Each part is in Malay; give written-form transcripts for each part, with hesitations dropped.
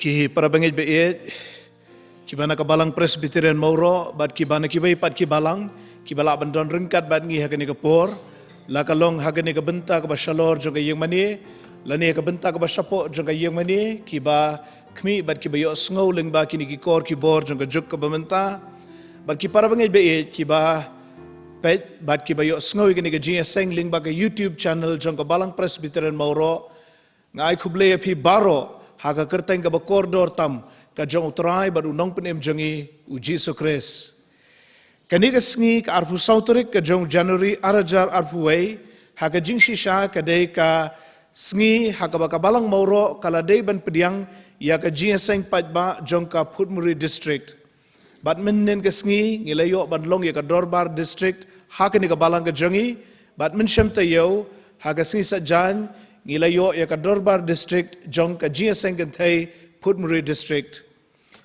Ki para bangit beet, ki bana ka balang Presbyterian Mauro, bat ki bana ki bay pat ki balang, ki bala bandon rengkat bat ngi hagani ka por, la ka long hagani ka benta ka ba shalor jong ka yeng mani, la ne ka benta ka ba shapo jong ka yeng mani, ki ba kmi bat ki ba yo sngow ling ba ki ni ki kor ki bor jong ka juk ka ba menta, bat ki para bangit beet, ki ba pet bat ki ba yo sngow ki ni ka jing seng ling ba ka YouTube channel jong ka balang Presbyterian Mauro, ngai kuble phi baro haka kerteng ka ba koridor tam ka jong utrai baru nong penem jongi u Jesus Christ. Kani ka sngi ka arpu sauterik ka jong January arajar arpu wei haka jing shisha ka dei ka sngi haka ba ka balang Mauro kala dei ban pediang ya ka jing seng pajba jong ka Putmuri district. Bat menen ka sngi ngilayo ban long ya ka Dorbar district haka ni ka balang ka jongi bat men shem tayo haka sngi sajan ngilayo ya ka Dorbar district jong ka jing seng kan thai Putmuri district.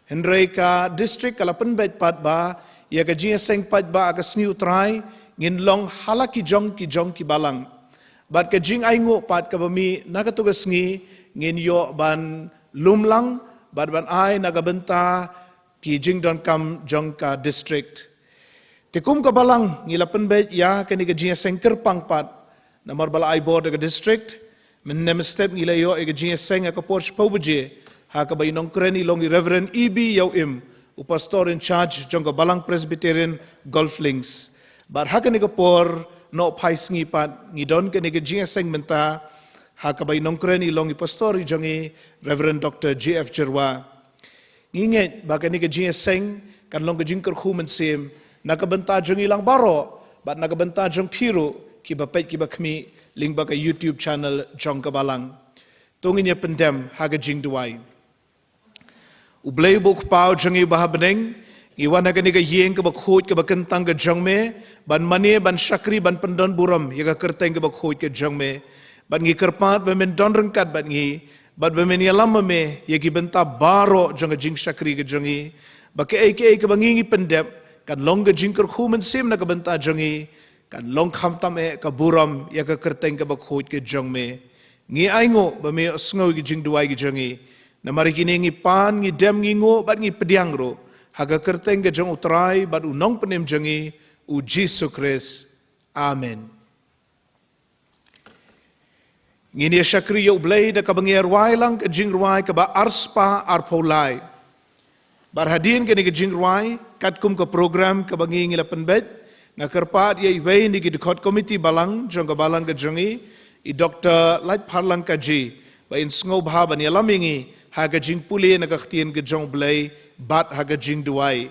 Hendrai ka district kala penbet pat ba ya ka jing seng pat ba ka sngi utrai ngin long halaki jong ki balang. Bat ka jing aingo pat ka bami nakatu ka sngi ngin yo ban lumlang bat ban ai naga benta ki jing don kam jong ka district. Tikum ka balang ngila penbet ya ka ni ka jing seng kerpang pat namar bala ai board ka district menem step ngilayo ka jing seng ka porch pobuje haka ba inong kreni long Reverend E.B. Yawim, pastor in charge jong ka balang Presbyterian Golf Links. Bar haka ni ka por no pais ngi pat ngidon ka ni ka jing seng menta haka ba inong kreni long pastor jongi Reverend Dr. J.F. Jerwa. Nginget ba ka ni ka jing seng kan long ka jing kerkhu mensim nakabenta jong ilang baro bat nakabenta jong piru ki ba pet ki ba kmi ling ba ka YouTube channel jong ka balang. Tungin ya pendem haga jing duai. Ublay buk pau jongi bahabeneng iwan haga ni ka yeng ka bakhut ka bakentang ka jongme ban mani ban syakri ban pendon buram ya ka kerteng ka bakhut ka jongme ban ngi kerpat ban men don rengkat ban ngi bat ban men yalam me ya ki benta baro jong jing syakri ka jongi ba ke ka bangi pendem kan long ka jing kerhu men sim na ka benta jongi kan long kham tam ka buram ya ka kerteng ka bakhut ka jongme ngi aingo ba me sngow ki jing duai ki jongi na mari kini ngi pan ngi dem ngi ngo bat ngi pediang ro haga kerteng ke jong utrai bat unong penem jongi u Jesus Christ. Amen. Ngini syakri yo blay da kabangir wai lang ke jing ruai ka ba arspa arpolai. Barhadin ke ni ke jing ruai katkum ke program ka bangi ngi lapen bet ngakerpat ye wei ni ki dikot committee balang jong ka balang ke jongi i Dr. Light Parlang Kaji ba in sngow bhaban ya lamingi haga jing puli na kakhtien ke jong blay bat haga jing duai.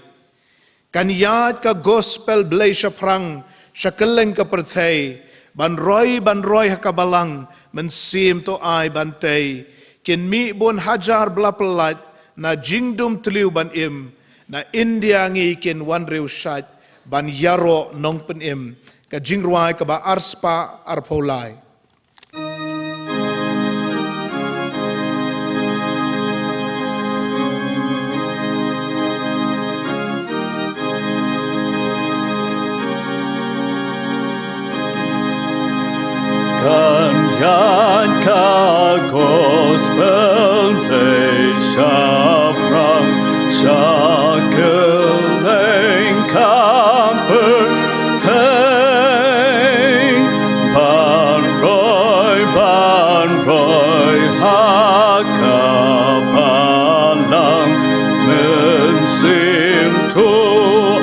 Kan yad ka gospel blay syaprang syakeleng ka perthai ban roy haka balang mensim to ai bantay kin mi bon hajar blapelat na jingdum tliu ban im na India ngi kin wan riu shat ban yaro nong pen im ka jing ruai ka ba arspa arpolai. Kanyan ka gospel play syaprang syakeleng kamper theng ban roy haka balang mensim tu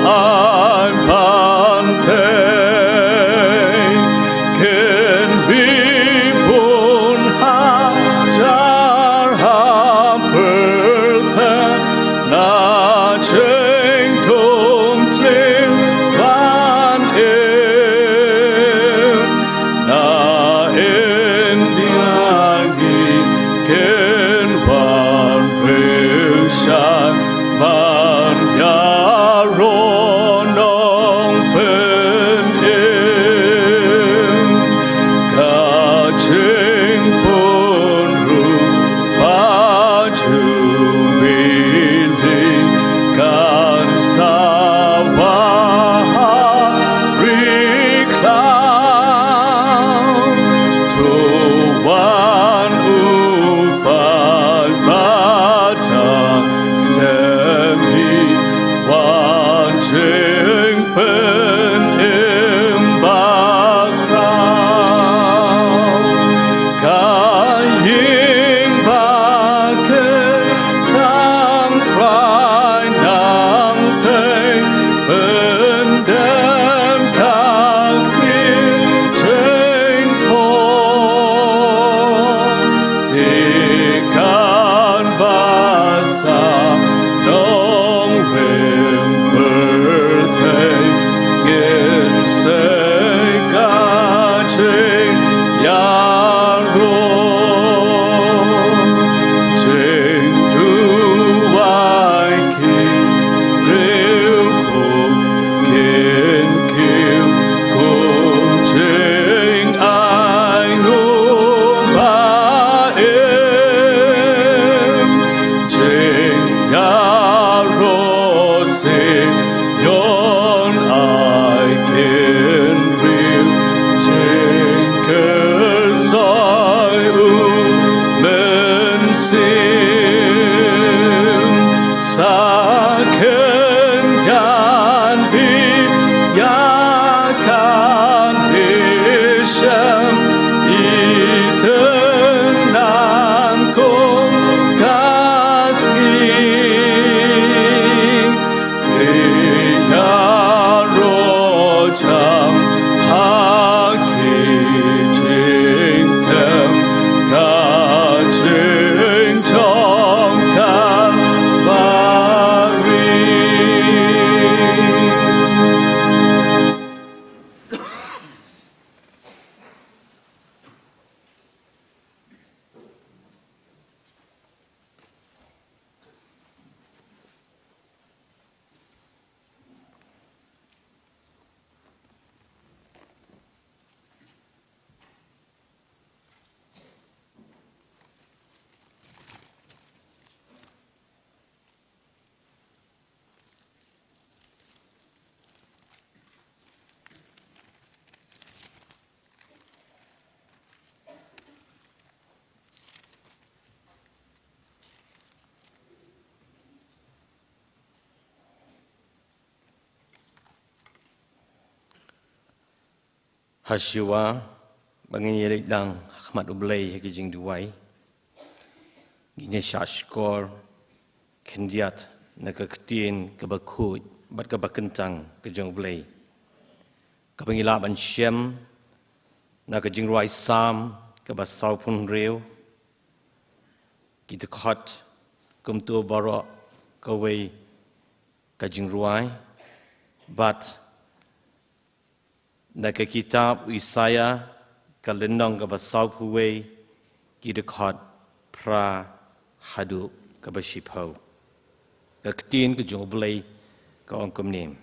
an panteng yaro trên đuôi kim rêu cùng kiên kiêu cùng trên ai ngô ba em trên yaro se yon ai kiên rêu trên cơ soi men sim sa ken kan bi ya kan bi shem iten nan kong kasi ya ro cham ha ki ching tem ka ching chong ka ba ri. Hasyiwa banginyirik dang Ahmad Ublay haki jing duwai gini syashkor kendiat naka ketin kebakut bat kebakentang ke jing Ublay kabangila ban syem naka jing ruai sam kebasau pun rew kita khot kumtu barok kawai ke jing ruai bat naka kitab Isaya kalendong ka basau puwe kidekhat pra hadu ka basipau kaktin ka jong Ublay ka ongkom nim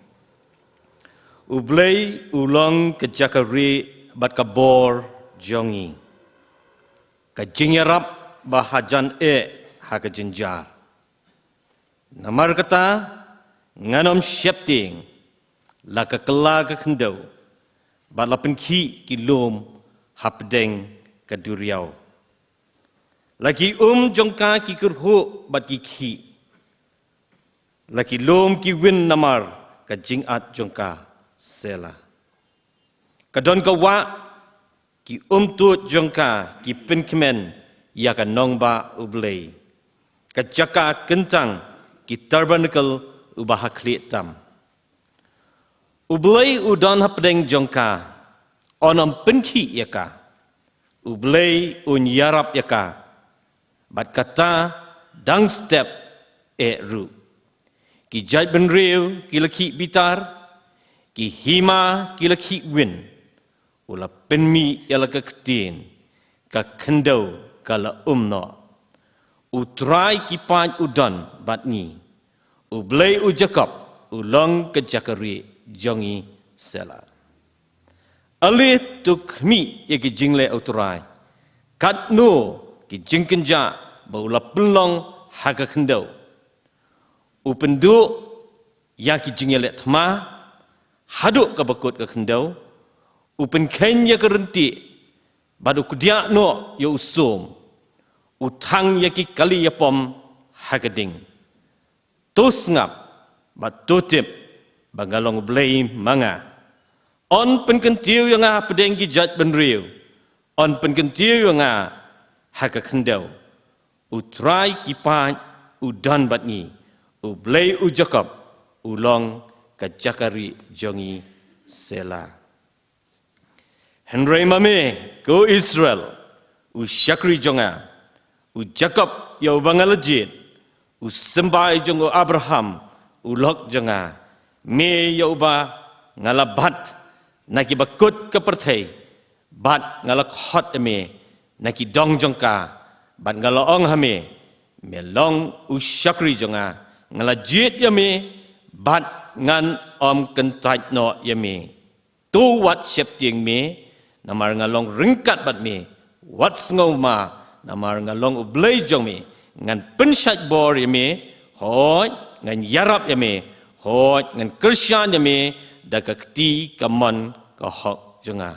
Ublay ulong ka jakari bat ka bor jongi ka jingyarap bahajan ha ka jinjar namar kata nganom syepting la ka kela ka kendau bat lapen ki kilom hapdeng ka duriau lagi jongka ki kurhu bat ki lagi lom ki win namar ka jingat jongka sela kadon ka wa ki tut jongka ki penkmen ya ka nongba Ublay ka jaka kentang ki tabernacle ubah klitam Ublay udon hapdeng jongka onam penki yaka Ublay yarap yaka bat kata dang step ru ki jai benrew ki laki bitar ki hima ki laki win ula penmi yala ka ketin ka kendau kala umno utrai ki pan udon bat ni Ublay Jacob ulong ke jakari jongi sela alih tukmi ye ki jingle autorai kat no ki jingkenja baula pelong haga kendau upendu ya ki jingle thma haduk ka bakut ka kendau upen kenya kerenti badu kudia no yo usum utang ya ki kali yapom hagading tus ngap bat tutip bangalong Ublay manga on penkentiu yang pedenggi jat benriu on penkentiu yang haka kendau utrai kipat udan batni Ublay Jacob ulong ka jakari jongi sela Henry mame ko Israel syakri jonga Jacob ya bangalajit sembai jongo Abraham ulok jonga me ya ngalabat naki bakut ke pertai bat ngala khot eme naki dong jongka bat ngala ong hame me long usyakri jonga ngala jit yame bat ngan om kentait no yame tu wat sep tieng me namar ngalong ringkat bat me wat ngau ma namar ngalong ublay jong me ngan pensat bor yame hoj ngan yarap yame hoj ngan Krisyan yame da kakti kamon ka hok jonga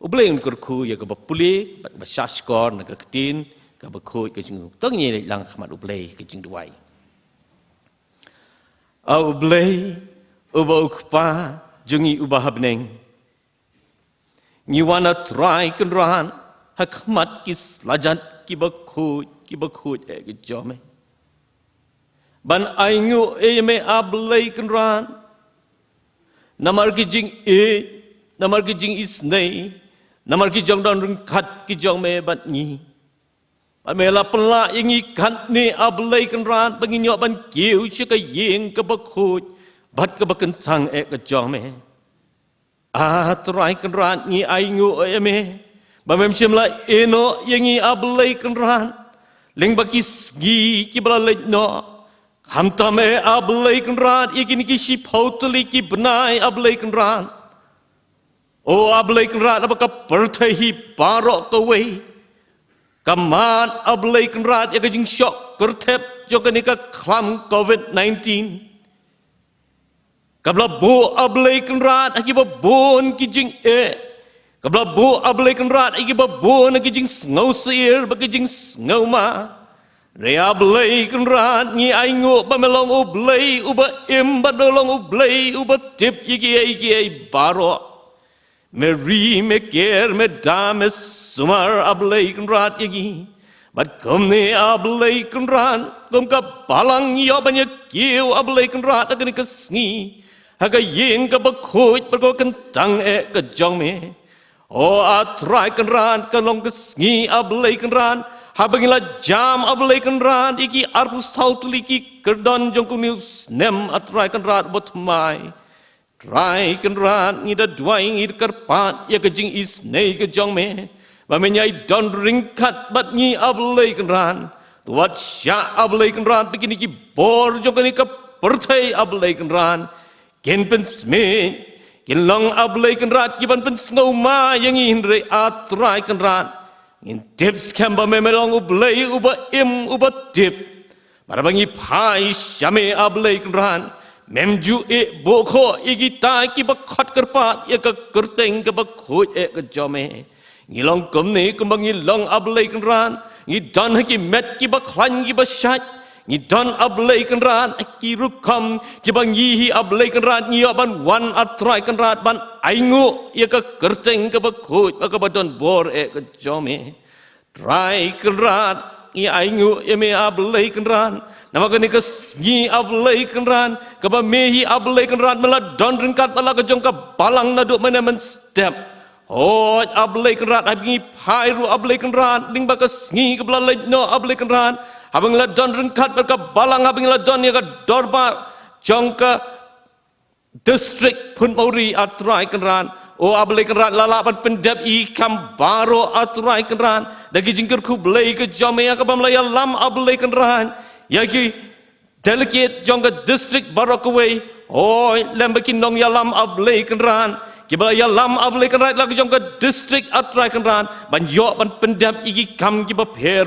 ublay un kurku ya ka bapuli bat basaskor na kaktin ka bakhoy ka jingu tong ni lang khamat ublay ka jing duai ublay uba ukpa jungi uba habneng ngiwana try kan ran hakmat kis lajat ki bakhoy ke jome ban aingu me ablay kan ran namar ki jing namar ki jing isnei namar ki jong don ringkat ki jong me bat ni ban mela pela yang ikat ni ablay kan ran penginyok ban kiu chi ka yeng ka bakhoy bat ka bakentang ke jong me try kan ran ni aingu me bamem simla eno yang ablay kan ran ling bakis gi ki bala no hamta me ablay kan ran ikini ki si pautli ki benai ablay kan ran ablay kan ran apaka perthai parok kawe kaman ablay kan ran ya jing shock kertep jokani ka klam covid-19 kabla bo ablay kan ran akiba bon ki jing kabla bo ablay kan ran akiba bon ki jing ngau sir ba ki jing ngau ma re ablay kan ran ni aingo ba melong ublay uba im ba melong ublay uba tip iki baro Meri me ker me dame sumar ablay kan ran iki bat komne ablay kan ran kom ka palang yo banya kiu ablay kan ran agani kasngi haga yeng ka bakhoy pergo kentang ka jong me atrai kan ran kalong kasngi ablay kan ran habangila jam ablay kan ran iki arpu sautli ki kerdon jong kunius nem atrai kan ran bot mai try kan ran ni da dwai ni karpat ya ke jing isnei ke jong me ba menyai don ringkat bat ni ablay kan ran tuat sya ablay kan ran begini ki bor jong ni ka perthai ablay kan ran ken pen sme ken long ablay kan ran ki ban pen ngau ma yang in re atrai kan ran in tips kamba me melong ublay uba im uba tip para bangi pai syame ablay kan ran memju bokho igita ki bakhot karpat ya ka kerteng ka bakhoy ka jome ngilong komne kumbang ngilong ablay kan ran ngidan ki met ki bakhlan ki basat ngidan ablay kan ran ki rukam ki bangi ablay kan ran ngiya ban wan atrai kan ran ban aingu ya ka kerteng ka bakhoy ka badon bor ka jome try kan ran ngi aingu ya me ablay kan ran namagani kas ngi ablay kan ran kaba mehi ablay kan ran mala don ringkat mala ka jong ka balang na do men step ablay kan ran abingi phairu ablay kan ran ding ba kas ngi ka bla no ablay kan ran habang la don ringkat ka balang habang la don ya ka dorba jong ka district pun mauri atrai kan ran ablay kan ran lalapan pendap ikam baro atrai kan ran dagi jingkir ku blay ke jome ya ka bamlaya lam ablay kan ran yagi delegate jongga district barokaway lembakin nong yalam ablay kan ran kibala yalam ablay kan ran lagi jongga district atrai kan ran ban yo ban pendam igi kam kiba per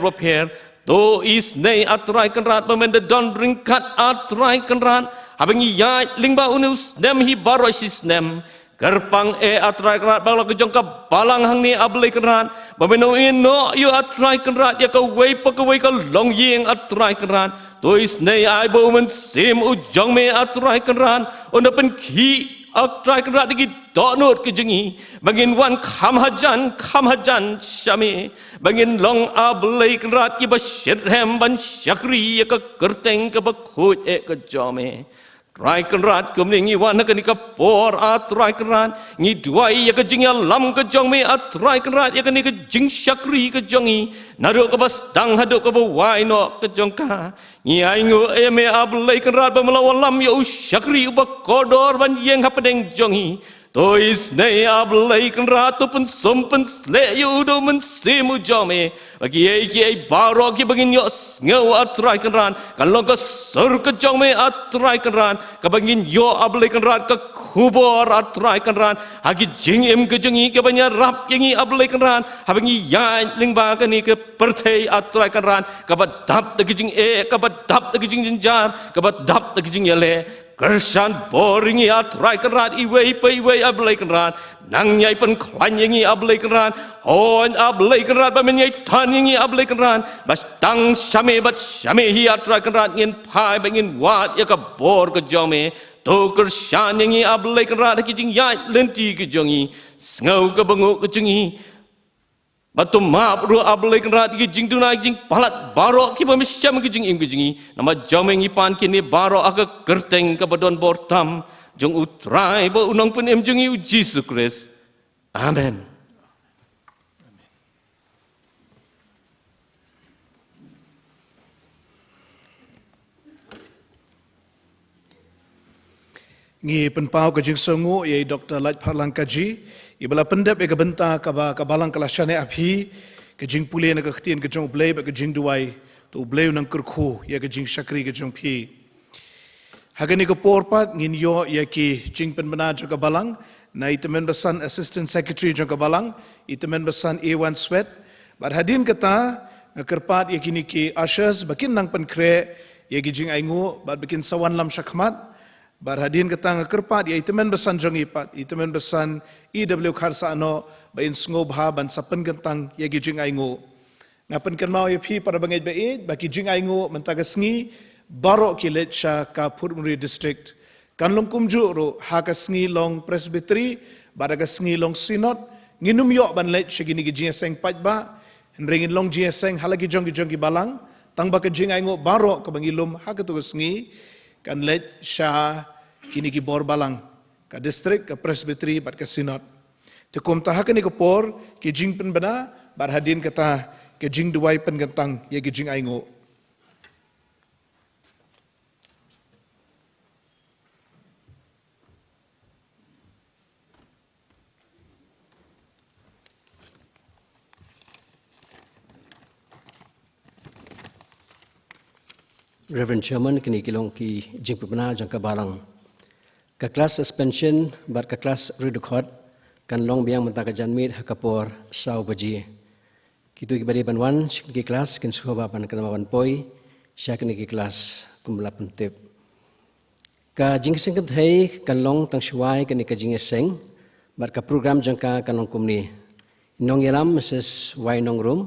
to is nei atrai kan ran pemenda don ringkat atrai kan ran habangi ya lingba unus nem hi barosis nem Gerpang atrai kerat bala kejongka balang hang ni ablay kerat bameno ino yo atrai kerat ya ka wei pakawei ka long yeng atrai kerat tois nei ai bo men sim ujong me atrai kerat ona pen ki atrai kerat digi donot kejengi bangin wan kham hajan syami bangin long ablay kerat ki basyirhem ban syakri ya ka kerteng ka bakhut ka jome Try kan rat kumningi wana kan ika por try kan rat ngi duai ya ka jing ya lam ka jong me try kan rat ya kan ika jing syakri ka jongi nado ka bas dang hado ka bawai no ka jong ka ngi aingo me ablay kan rat ba melawan lam ya syakri uba kodor ban yeng hapadeng jongi Tois nei ablay kan ratu pun sompen sle yudo men simu jome bagi ai baro ki bangin yo ngau atrai kan ran kan long ka sur ka jome atrai kan ran ka bangin yo ablay kan ran ka kubor atrai kan ran hagi jing em ka jengi ka banya rap yangi ablay kan ran habangi ya ling ba ka ni ka perthei atrai kan ran ka badap da jing ka badap da jing jinjar ka badap da jing yale Kersan boringi atrai keran iwei pe iwei ablay keran nang nyai pen kwan yangi ablay keran on ablay keran ba menyai tan yangi ablay keran bas tang same bat same hi atrai keran ngin pai bangin wat ya ka bor ke jome to kersan yangi ablay keran ki jing yai lenti ke jongi ngau ke benguk ke jengi Batu maaf ru ablay kenrat ki jing tunai jing palat barok ki pemisyam ki jing im ki jingi nama jomeng ipan kini barok aga kerteng ke badon bortam jong utrai bo unang pun em jingi Jesus Christ. Amen. Ngi penpau ke jing songu ye Dr. Laj Phalang Kaji ibala pendap e benta ka balang kelasane abhi ke jing pule na ke htien ke jong blay ke jing duai to blay nang kurkhu ya ke jing shakri ke jong phi hagani ke porpat ngin yo ya ki jing penbena jo ke balang na itemen besan assistant secretary jo ke balang itemen besan A1 sweat bar hadin kata kerpat ya kini ki ushers bakin nang penkre ya ki jing aingu bar bikin sawan lam shakmat Barhadin ketang kerpat ya itemen besan jongi pat itemen besan EW Kharsano bain sngob ha ban sapen gentang ya gijing aingo ngapen kan mau ya phi para bangai bait baki jing aingo mentaga sngi baro kilet sha ka Phurmuri district kan long kumju ro ha ka sngi long presbytery baraga sngi long synod nginum yo ban let shigini gijing seng pajba ringin long jing seng halagi jongi balang tang baka jing aingo baro ka bangilum ha ka tu sngi kan let sha kini ki bor balang ka district ka presbytery bat ka synod te kom ta hakani ko por ki jing pen bana bar hadin kata ke jing duai pen gentang ye ki jing aingo Reverend Chairman kini kilong ki jing pena jangka balang ka kelas suspension bar ka kelas redukhot kan long biang mentaka janmit hakapor sau baji kitu ki bari banwan ki kelas kin soba ban kana wan poi syak ni ki kelas kumla pentep ka jing seng thai kan long tang shuai kan ka jing seng bar ka program jangka kan long kumni nong yalam Mrs. Y Nong Rum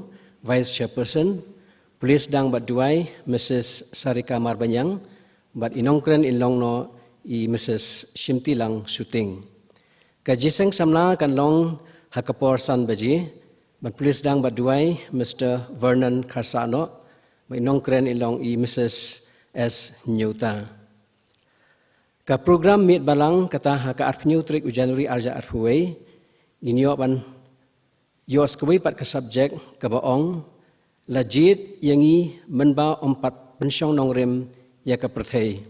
Vice Chairperson Police dang bat duai Mrs. Sarika Marbanyang bat inongkren inlong no i Mrs. Shimtilang Suting. Kajiseng samla kan long hakapor san baji bat police dang bat duai Mr. Vernon Karsano bat inongkren inlong i Mrs. S. Nyuta. Ka program mit balang kata haka arpnyu trik u January arja arhuwei ninyo ban yos kuwi pat ka subject ka baong lajit yangi menba ompat pensyong nongrem ya ka perthei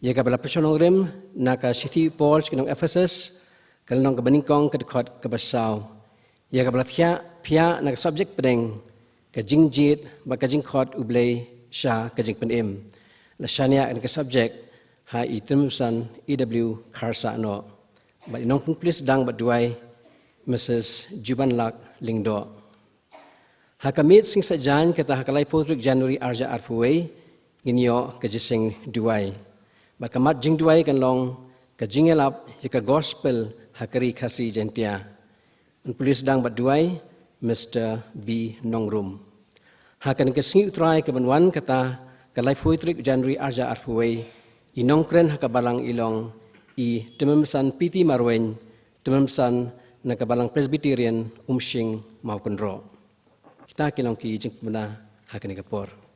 ya ka bala pensyong nongrem na ka City Paul kinong Ephesus kalong ka baningkong ka dekhot ka basaw ya ka bala phia na ka subject pedeng ka jingjit ba ka jingkhot ublei sha ka jing penem la shania ka subject ha itemsan EW Kharsano ba inong pun please dang ba duai Mrs. Jubanlak Lingdo Hakamit sing sajan kata hakalai potrik January arja arpuwei nginyo kajising duai. Bakamat jing duai kan long kajingelap yaka gospel hakari kasi jentia. An pulis dang bat duai Mr. B. Nongrum. Hakan kesingi utrai kebenwan kata kalai potrik January arja arpuwei inongkren hakabalang ilong i tememsan piti marwen tememsan nakabalang Presbyterian umshing maupun ro. Kita kilong ki jing pemena hakani kapor.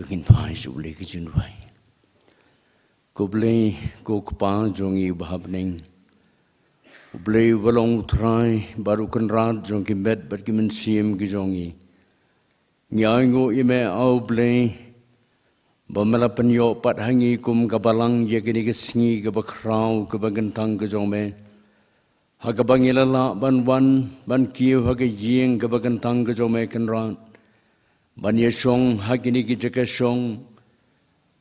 tukin pai su le ki jin vai ko ble ko pa jong i bahab ning ble walong trai baru kan rat jong ki bet bat ki men sim ki jong i nyai ngo i me au ble bamela penyo pat hangi kum kabalang ye kini ke singi ke bakrau ke bagentang ke jong me haga bangilala ban wan ban kiu haga yeng ke bagentang ke jong me kan rat ban ye shong hagini ki jaka shong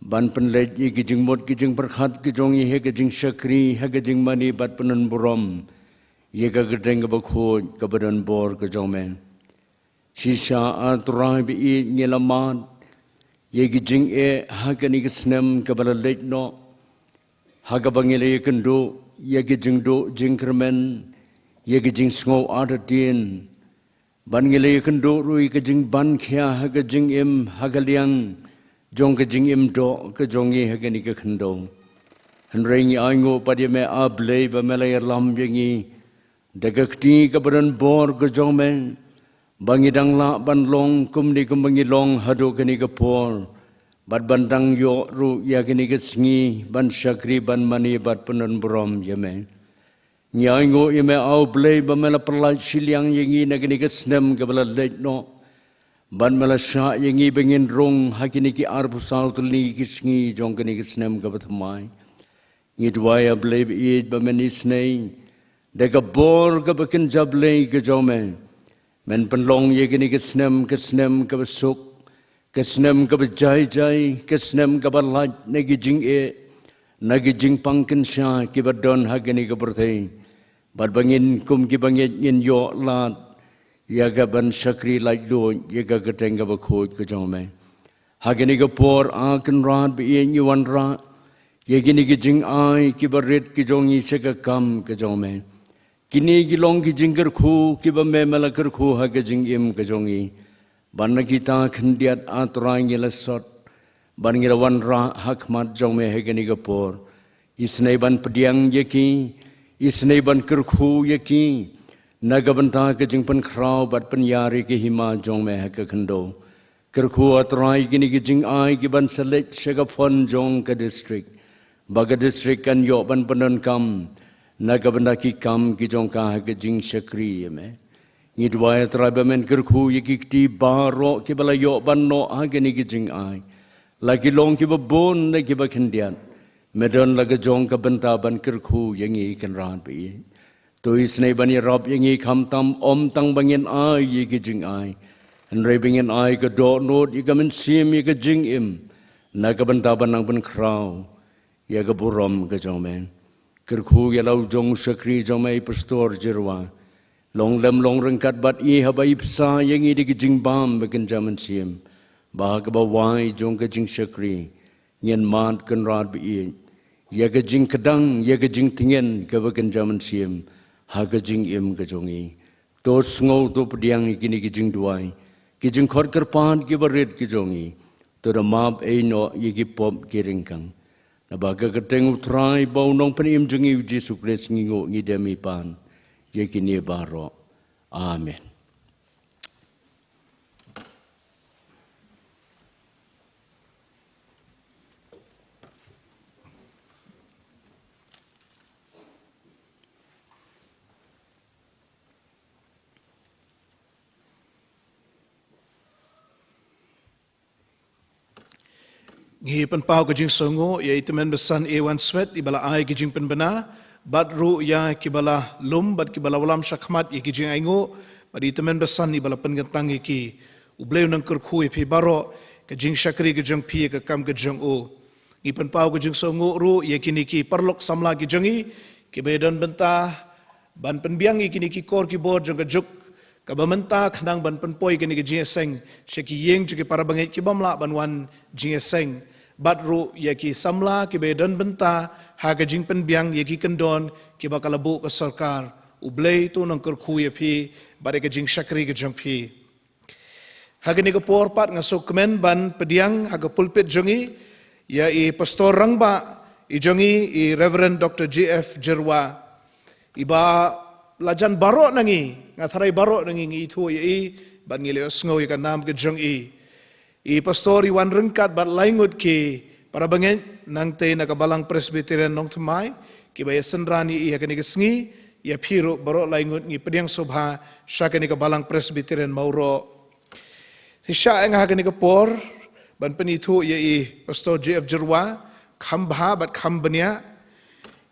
ban penlet ye ki jing mot ki jing perkhat ki jong ye ke jing shakri haga jing mani bat penan buram ye ka gedeng ke bakho ke badan bor ke jong me shisha atrai bi i nyelamat ye ki jing e hagani ki snem ke balalek no haga bangile ye kendo ye ki jing do jing kermen ye ki jing sngo adatien ban ngile kendo rui ke jing ban khia ha ke jing im ha ke liang jong ke jing im do ke jong ye ha ke ni ke kendo han ring ai ngo pa de me ab le ba me le lam yengi de ke ti ke badan bor ke jong me bangi dang la ban long kum ni kum bangi long ha do ke ni ke por bat ban dang yo ru ya ke ni ke sngi ban shakri ban mani bat punan brom ye me nyai ngo ime au blei ba mela perla siliang yengi nagini ke snem ke bala leit no ban mela sha yengi bengin rong hakini ki arbu saut li ki sngi jong kini ke snem ke batmai ngi dwaya blei be ba meni snei de ka bor ke bakin jablei ke jome men penlong ye kini ke snem ke besuk ke snem ke bejai jai ke snem ke balaj nagi jing e nagi jing pangkin sha ki badon hagini ke berthei bad bangin kum ki bangin yin yo lat ya ga ban shakri like do ya ga gateng ga bakho ke jome hagini ke por a kan rat bi yin yu wan ra ye gini ki jing ai ki baret ki jongi se ka kam ke jome kini ki long ki jing ker khu ki ba me mala ker khu ha ke jing im ke jongi ban na ki ta khandiat atrang ye la sot ban ngira wan ra hak mat jome hagini ke por isnei ban pediang ye ki isnei ban kerkhu ye ki nagabanta ke jingpan khrau bat penyari ke hima jong me ke khando kerkhu atrai gini ke jing ai ki ban select shega fon jong ke district baga district kan yo ban panon kam nagabanta ki kam ki jong ka ke jing shakri me ngidwaya tribe men kerkhu ye ki ti baro ki bala yo ban no ha gini ke jing ai lagi long ki ba bon ne ki ba khendian medon laga jong ka banta ban kerkhu yengi kan ran bi to isnei ban rob yengi kham tam om tang bangin ai ye ki jing ai an re bangin ai ka do not ye ka men sim ye ka jing im na ka banta ban nang ban krau ye ka burom ka jong men kerkhu ye lau jong shakri jong mai pastor jirwa long lem long rengkat bat i habai psa yengi di ki jing bam bakin jaman sim ba ka ba wai jong ka jing shakri nyen mat kan rat bi ya ga jing kadang ya ga jing tingen ka bakan jaman sim ha ga jing im ga jongi to sngo to pdiang kini ki jing duai ki jing khor kar pan ki baret ki jongi to da map e no ye ki pop ki ringkang na ba ga teng utrai bau nong panim jongi Jesu Christ ngingo ngi demi pan ye ki ni baro amen. Ngi penpau ke jing songo ya itemen besan ewan swet ibala ai ke jing penbena bat ru ya kibala lum bat kibala walam shakmat ye ke jing aingo bat itemen besan ibala pengentang ki ubleu nang kerkhu e baro ke jing shakri ke jing pi ke kam ke jing o ngi penpau ke jing songo ru ye kini ki perlok samla ki jingi ke bedan benta ban penbiang kini ki kor ki bor jong ke juk ka bamenta khnang ban penpoi kini ke jing seng sheki yeng juki para bangai ki bamla ban wan jing seng batru yaki samla ki bedan benta haga jing penbiang yaki kendon ki bakalabu ke sarkar ublei tu nang kerkhu ye phi bare ke jing shakri ke jang phi haga ni ke por pat ngasuk kemen ban pediang haga pulpit jongi ya i pastor rangba i jongi i reverend Dr. G.F. Jirwa iba lajan barok nangi ngathrai barok nangi ngi tu ye i ban ngile sngo ye kanam ke jong i I pastor Iwan Rengkat bat laingut ki para bangen nang te nakabalang presbyterian nong temai ki baya senrani I hakani kesngi ya piro baro laingut ngi pediang sobha syakani kabalang presbyterian Mauro. Si sya eng hakani kapor ban penitu ya I pastor JF Jerwa khambha bat khambania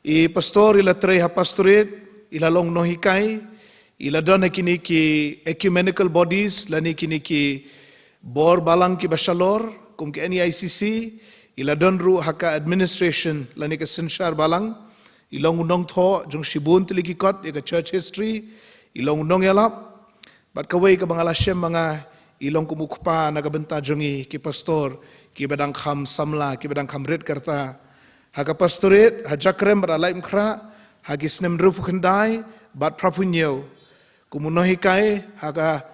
I pastor ila trei ha pastorate ila long nohikai ila don kini ki ecumenical bodies lani kini ki bor balang ki basalor kum ki NEICC ila don ru haka administration lani ka senshar balang ilong unong tho jong shibun tiliki kot ya ka church history ilong unong yalap bat kawai ka bangala shem mga ilong kumukpa nagabenta jongi ki pastor ki badang kham samla ki badang kham red karta haka pastorate hajakrem bara laim khra hagi snem rupu kendai bat prapunyo kumunohi kai haka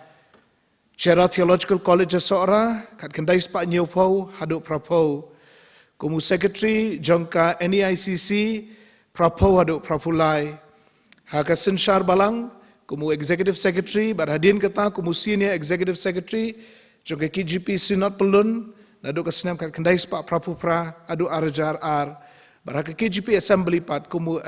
Chera Theological College Sora kat kendai spa new pau haduk prapo kumu secretary jongka NEICC prapo haduk prapulai haka senshar balang kumu executive secretary bar hadin kata kumu senior executive secretary jongka KGP Synod Pelun naduk keseniam kat kendai spa prapupra adu arajar ar bar haka KGP Assembly pat kumu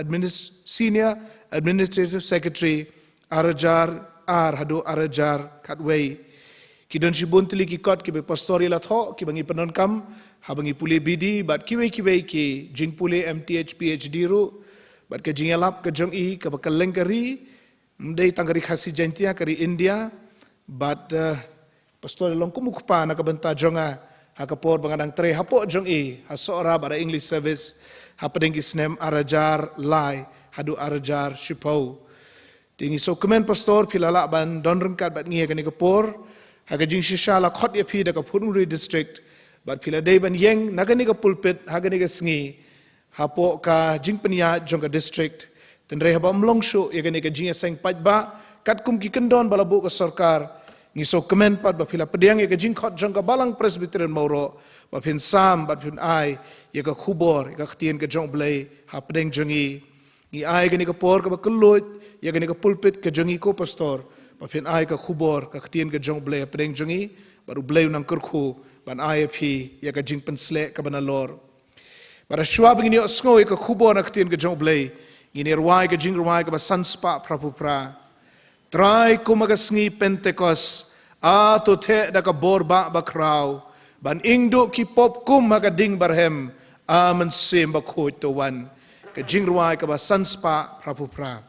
senior administrative secretary arajar ar hadu arajar katway Kidon shibun tili ki kot ki be pastori la tho ki bangi penon kam ha bangi pule bidi bat kiwe ki jing pule MTH PhD ru bat ke jing elap ke jong I ke bakal lengkari mdei tangari khasi jantia kari India bat pastori long kumukpa na kabenta jonga ha kapor bangadang tre hapo jong I ha sora bara English service ha pedengki snem arajar lai hadu arajar shipau tingi so kemen pastor pilala ban don rengkat bat ngi kani kapor haga jing shisha la khot ya phi da ka Phunuri district bat phila dei ban yeng nagani ka pulpit haga ni ka sngi hapo ka jing penya jong ka district tenre haba mlongsho ya gani ka jing seng pajba kat kum ki kendon balabu ka sarkar ngi so kemen pat ba phila pediang ya ka jing khot jong ka balang presbyterian Mauro ba phin sam bat phin ai ya ka khubor ya ka ktien ka jong blai ha pedeng jongi ngi ai gani ka por ka ba kulot ya gani ka pulpit ka jongi ko pastor Bapin ai ka khubor ka ktien ka jong blay pedeng jongi baru blay nang kurku ban ai phi ya ka jing pensle ka banalor bara shwa bingini osngo ka khubor na ktien ka jong blay ngini rwai ka jing rwai ka ba sanspa prapupra try ko magasngi Pentecost a to the da ka borba ba kraw ban ingdo ki pop kum maka ding barhem amen sim ba khot to wan ka jing rwai ka ba sanspa prapupra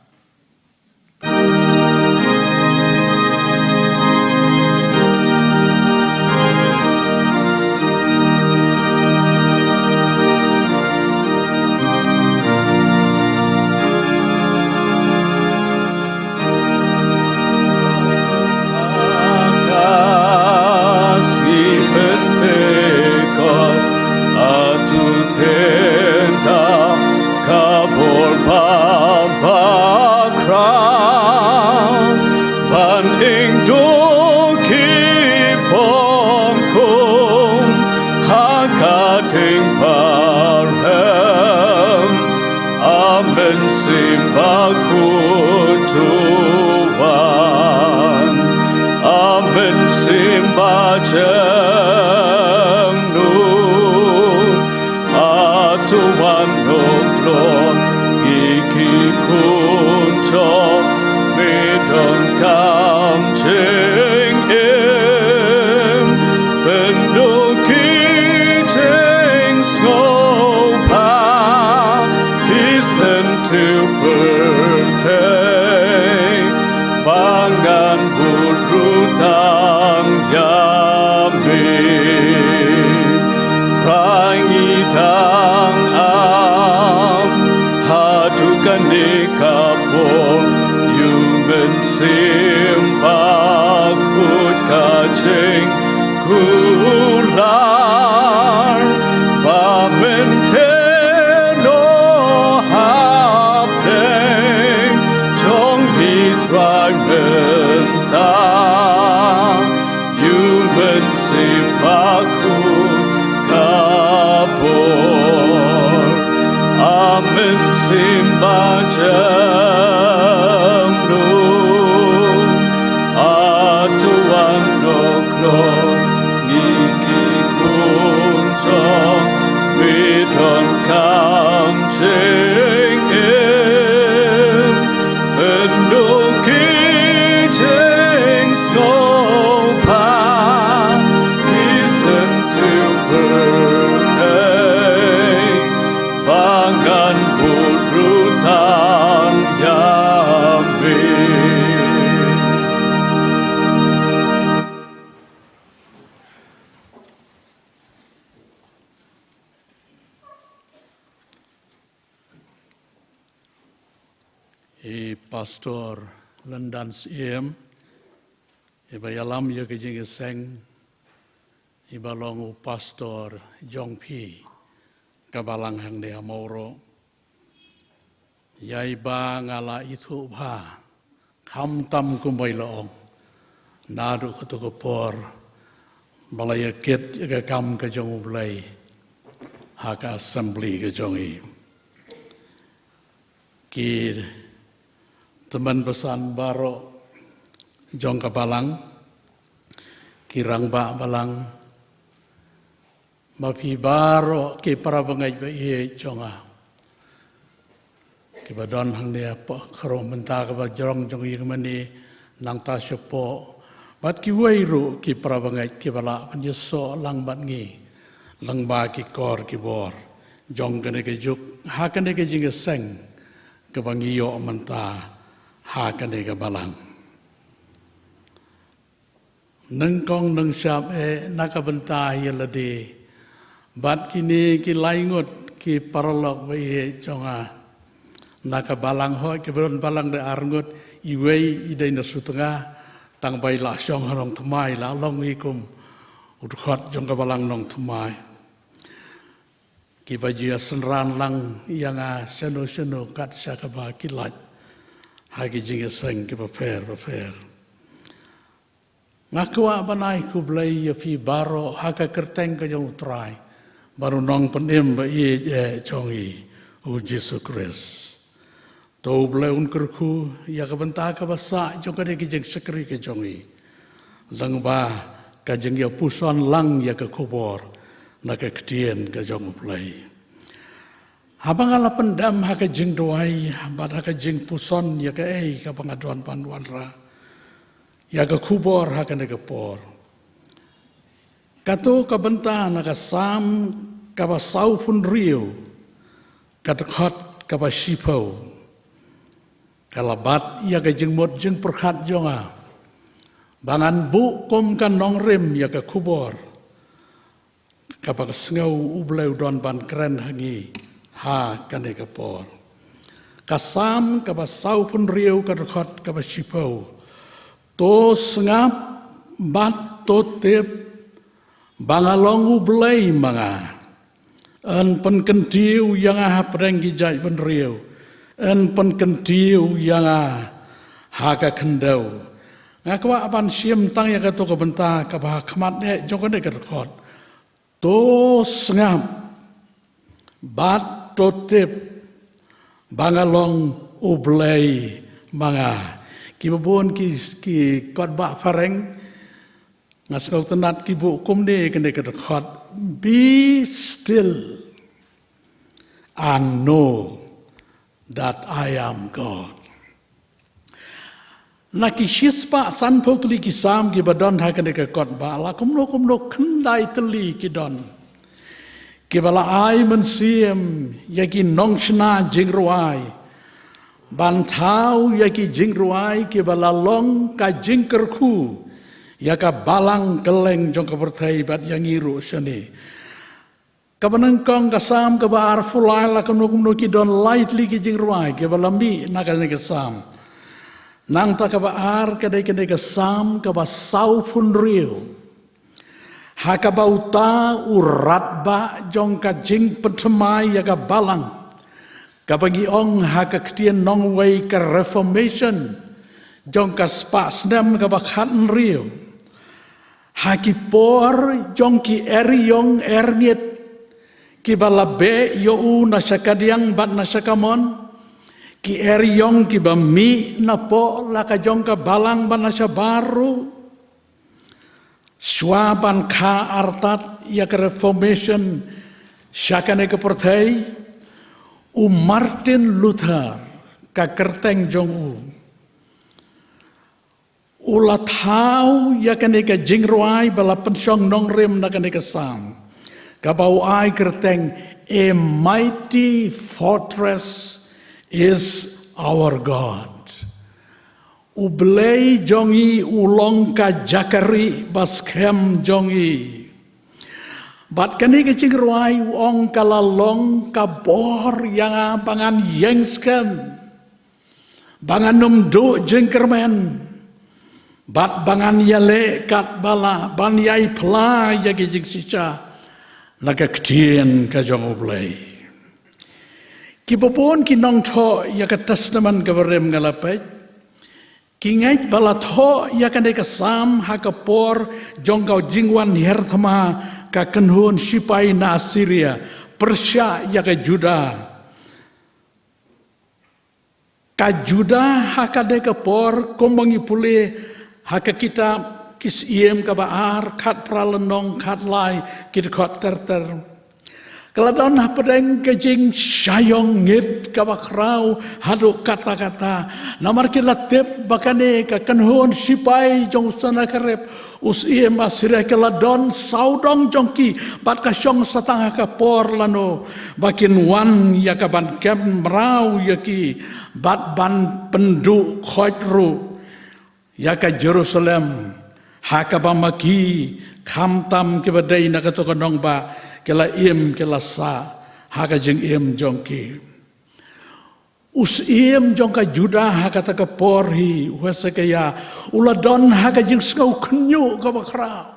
Atuan no klo niki Pastor London Siem, Bayalam Yakajing Seng, Ibalong Pastor Jong Pi, Kabalang Hang de Amoro, Yaiba Ngala Itu Ba, Kam Tam Kumbailong, Nadu Kutukopor, Balaya Kit Yakam Kajong Ublay, Haka Assembly Kajongi. Ki teman pesan baro jong kabalang, kirang ba balang, mapi baro ki para bangai ba iye jonga. Ki badon hang dia pa karo menta ka ba jong iye mani nang ta sepo. Bat ki wairu ki para bangai ki bala panjeso lang bat ngi, lang ba ki kor ki bor, jong kene ke juk, ha kene ke jinga seng, ke bangiyo menta. Hakane ka balang. Nengkong neng syap nakabenta yelade. Bat kini ki laingot ki paralog bayi jonga. Nakabalang ho ki beron balang de arngot iwei idai nasutanga tang bai la syong hanong tumai la long ikum udkhot jong ka balang nong tumai. Ki bajia senran lang yang seno kat syakaba kilat. Hagi jinga seng ki paper. Ngakwa banai ku blai ya pi baro haka kerteng ka jong utrai. Baru nong penim ba iye jongi u Jesu Kris. Tau blai un kerku ya ka benta ka basa jong ka ki jeng sekri ka jongi. Lang ba ka jeng ya puson lang ya ka kubor na ka ketien ka jong blai. Habang ala pendam haka jing doai, bat haka jing puson ya ka ka pengaduan panduan ra, ya ka kubor haka nega por. Kato ka benta naka sam ka ba sau pun rio, ka dekat ka ba sipau. Kalabat ya ka jing mot jing perkhat jonga, bangan bu kom kan nong rim ya ka kubor, ka ba sengau ublai udon ban keren hangi. Ha kane kapor. Kasam kaba sau pun riau kadekot kaba sipau. To sengap bat to tip bangalong ublay mga. En pen kentiu yang pereng gijai pun riau. En pen kentiu yang haka kendau. Ngakwa apan siem tang yang kato kabenta kaba kemat ne jongkone kadekot. To sengap bat totip bangalong ublay mga kibabon ki kodba fareng ngasngaw tenat kibu kumne kene kadekot be still and know that I am God. Nakishispa san potli kisam kibadon hakane kadekot ba la kumno kendai teli kidon. Kibala ai mensiem yaki nongshna jingruai bantau yaki jingruai kibala long ka jingkerku yaka balang keleng jong kepertai bat yang iru shani kabanengkong kasam kaba arfulai la kanukum ki don lightly ki jingruai kibala mi nakane kasam nang ta kaba ar kadai kasam kaba saupun riu Hakabauta urat ba jong ka jing pentemai ya ka balang. Kabagi ong haka ketien nong way ka reformation jong ka spa snem ka bakhat rio. Haki por jong ki yong erniet ki balabe yo u na syakadiang bat na syakamon. Ki yong ki bami na po la ka jong ka balang bat na syabaru. Swaban ka artat ya ke reformation syakane ke pertai Martin Luther ka kerteng jong ulat hau ya kane ka jingruai bala pensyong nong rem na kane ka sam ka bau ai kerteng a mighty fortress is our God. Ublay jongi ulong ka jakari baskem jongi. Bat kani ke cingruai ong kalalong ka bor yang pangan yengskem. Bangan num do jengkermen. Bat bangan yale kat bala ban yai pla ya ki jing sicha naga ktien ka jong ublay. Ki popon ki nong tho ya ka testament ka berem ngalapai. Ki ngai bala tho ya ka ka sam ha ka por jong kau jingwan herthama ka kenhun sipai na Syria Persia ya ka Juda. Ka Juda ha ka de ka por kombangi pule haka kita kis iem ka baar khat pralenong khat lai kita khot ter kaladon ha pedeng ke jing sayong ngit ka bakrau hadu kata-kata namar kila tep bakane ka kanhon sipai jong sana karep us iem asira kaladon saudong jongki bat ka syong satang ka por lano bakin wan ya ka ban kem mrau yaki bat ban pendu khotru Yaka Jerusalem haka bamaki khamtam ke badai na kato kanong ba kela im kela sa haka jeng im jongki us im jongka Juda haka taka porhi wasa kaya uladon haka jeng skau kenyu ka bakrau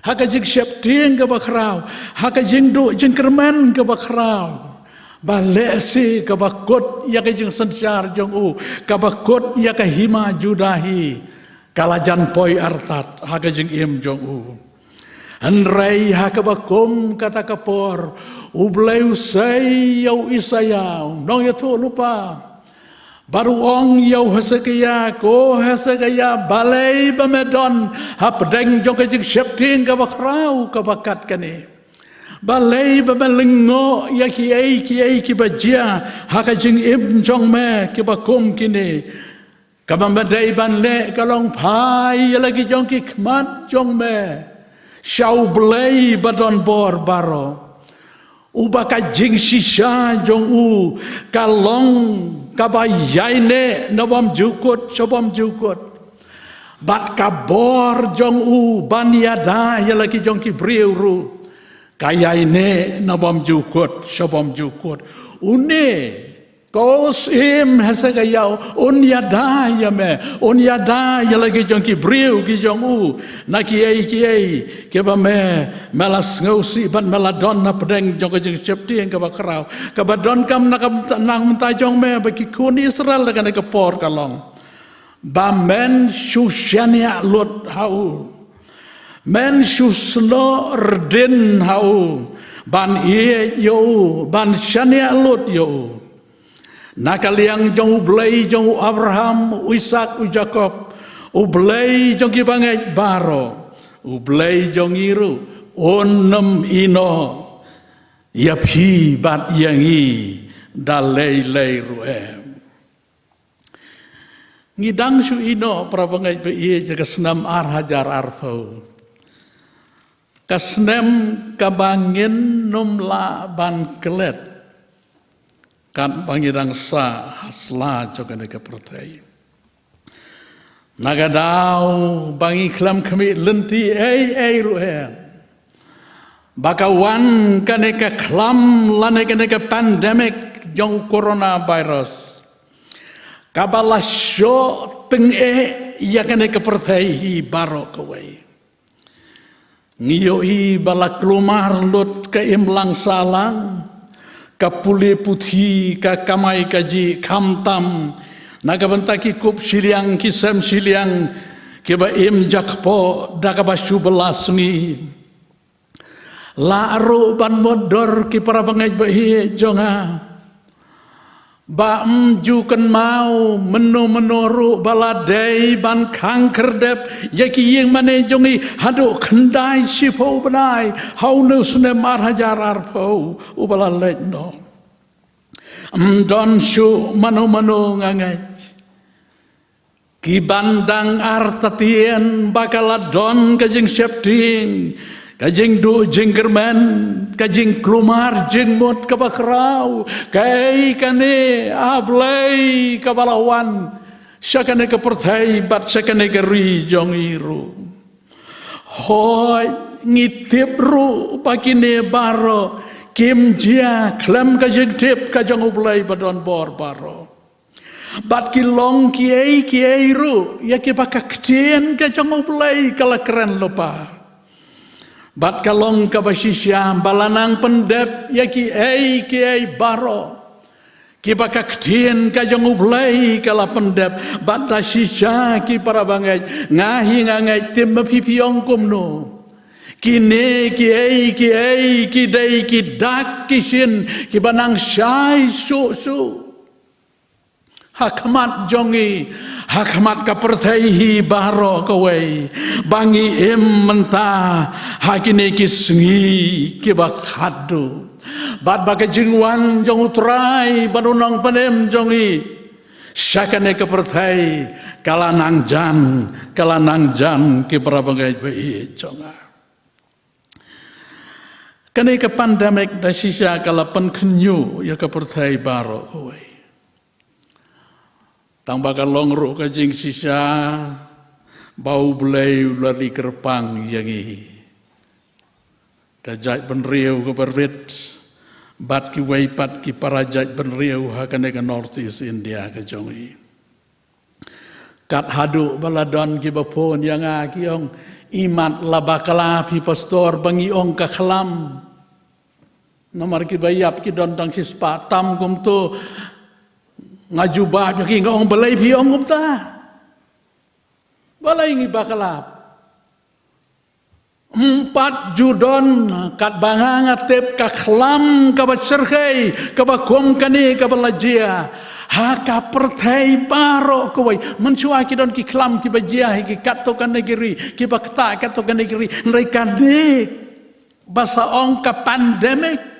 haka jeng syapting ka bakrau haka jeng do jeng kerman ka bakrau balesi ka bakot yaka jeng sansyar jong u ka bakot yaka hima Judahi kalajan poi artat haka jing im jong u anrei haka bakom kata kapor ublai usai yau isayau nong ya tu lupa baru ong yau hasakaya ko hasakaya balai bamedon hapdeng jong jing syapting ka bakrau ka bakat kane balai bamelengo ya kiai ki bajia haka jing im jong me ki bakom kini Kabambadai ban le kalong pai lagi jong ki khmat jong me shau blai badon bor baro ubaka jing shisha jong u kalong kabayai ne nabam jukut sobam jukut bat kabor jong u ban yada lagi jong ki briuru kayai ne nabam jukut sobam jukut une Kos im hasa kayau unyada ya me unyada ya lagi jong ki briu ki jong u na kiai ke ba me melas ngausi ban meladon na pedeng jong ki chepti yang ka bakrau ka badon kam na nang menta jong me ba ki kun Israel dengan ka por kalong ba men shushania lot hau men shuslo rden hau ban ie yo ban shania lot yo Nakaliang jong ublay jong Abraham, Ishak, Jacob, ublay jong kibangai baro, ublay jong iru, onem ino, yaphi bat yangi, dalay lay ruem. Ngidang su ino prabangai be iye jaga senam ar hajar arfau. Kasnem kabangin numla ban kelet. Kan pangirang sa hasla juga nega pertai. Nagadau bangi klam kami lenti ruhen. Bakawan kaneka klam laneka pandemic jong coronavirus. Kabalasyo teng ya kaneka pertai hi baro kawai. Ngiyo hi balak lumar lut ke imlang salang. Kapule puthi ka kamai kaji khamtam nagabantaki kup siliang kisam siliang keba im jakpo dagabasu belasmi la aru ban modor ki para bangai bahi jonga ba ju kan mau menoru baladai ban kangker dep yaki yang mane jongi hadu kendai sipo benai hau nu sune mar hajar arpo ubala letno don shu mano ngangai ki bandang artatien bakala don kajing septing kajing du jingkerman kajing klumar jing mot kabakrau kai kane ablay kabalawan syakane keperthai bat syakane keri jong iru hoi ngitip ru pakine baro kim jia klam kajing tip kajang ublay badon bor baro Bat ki long ki ei ru, ya ki baka ktien ka jong ublay kala keren lupa. Bat kalong ka basisya balanang pendep, ya ki ei baro. Ki baka ktien ka jong ublay kala pendep, bat da sisya ki para bangay, ngahi ngangai tim mapipiong kumno. Kine ki ei ki dai ki dak ki sin ki banang syai su hakmat jongi hakmat ka perthai baro kawai bangi menta hakine ki sengi ki bakhadu bat baga jingwan jong utrai banunang panem jongi syakane ka perthai kalanang jan ki prabangai bai jonga. Kani ka pandemic da sisya kala penkenyu ya ka perthai baro kawai. Tang bakal longro ka jing sisya bau belai lari kerpang yangi. Kajai benriau ka berit bat ki waipat ki parajai benriau hakane ka North East India ka jongi. Kat hadu baladon ki bapon yang akiong imat labakala pi pastor bangi ong ka khalam. Nomor ki bayap ki dontang si spatam kum tu ngajubah jaki ngong balai piong kum ta. Balai ngi bakalap. 4 judon kat banga ngatep ka khlam ka bacerkai ka bakom kani ka balajia. Haka perthai baro kawai mensua ki don ki khlam ki bajia ki katto kan negeri ki bakta katto kan negeri mereka dik basa ong ka pandemic.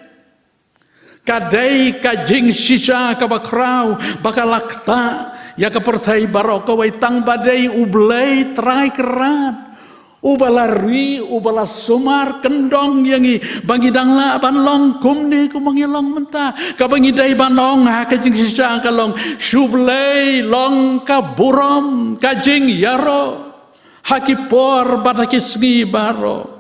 Kadai kajing sisa ka bakrau bakalakta ya ka perthai baro kawai tang badai ublai trai kerat ubalari ubala sumar kendong yangi bangidang la ban long kumni kumangilong menta ka bangidai banong ha kajing sisa ka long sublai long ka burom kajing yaro hakipor bataki sgi baro.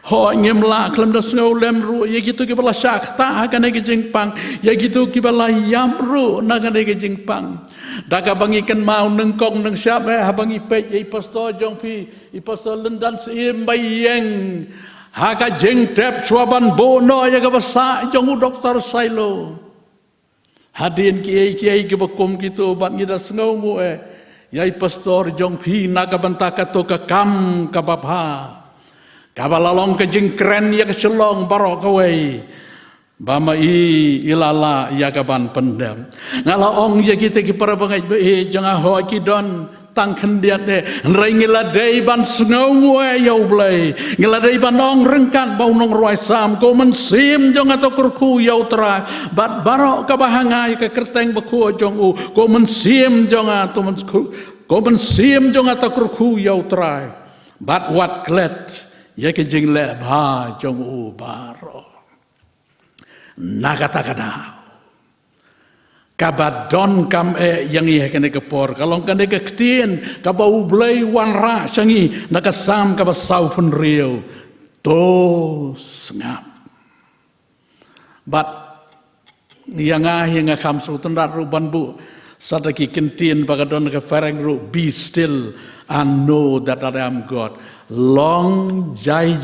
Ho ngemla kelam da sngau lem ru ya gitu ki bala syakta kan ke jingpang ya gitu ki bala yamru na kan ke jingpang daga bangi kan mau nengkong neng syap bangi pej i pastor jong pi i pastor lendan sim bayeng ha ka jing tep swaban bono ya ka basa jong doktor sailo hadin ki ki bakom gitu bat ni da sngau mu ya i pastor jong pi na ka bantaka to ka kam ka bapha kabalalong ke jingkren ya keselong baro kawai bama ilala ya kaban pendam ngalaong ya kita ki para bangai be jangan ho ki don tang kendiat de nrai ngiladai ban sngau ngwe ya ublai ngiladai ban ong rengkan bau nong ruai sam ko mensim jong atau kurku ya utra bat baro ka bahanga ke kerteng beku jong u ko mensim jong atau ko mensim jong atau kurku ya utra bat wat klet ya ke jing le ba jong u baro nagatakana kabadon kam yang ia kene kepor kalong kene ke ktien ka bau blai wan ra sangi nakasam ka basau pun rio to ngap bat yang ngakam sultan ruban bu sadaki kentin bagadon ke fereng ru be still and know that I am God. Long jai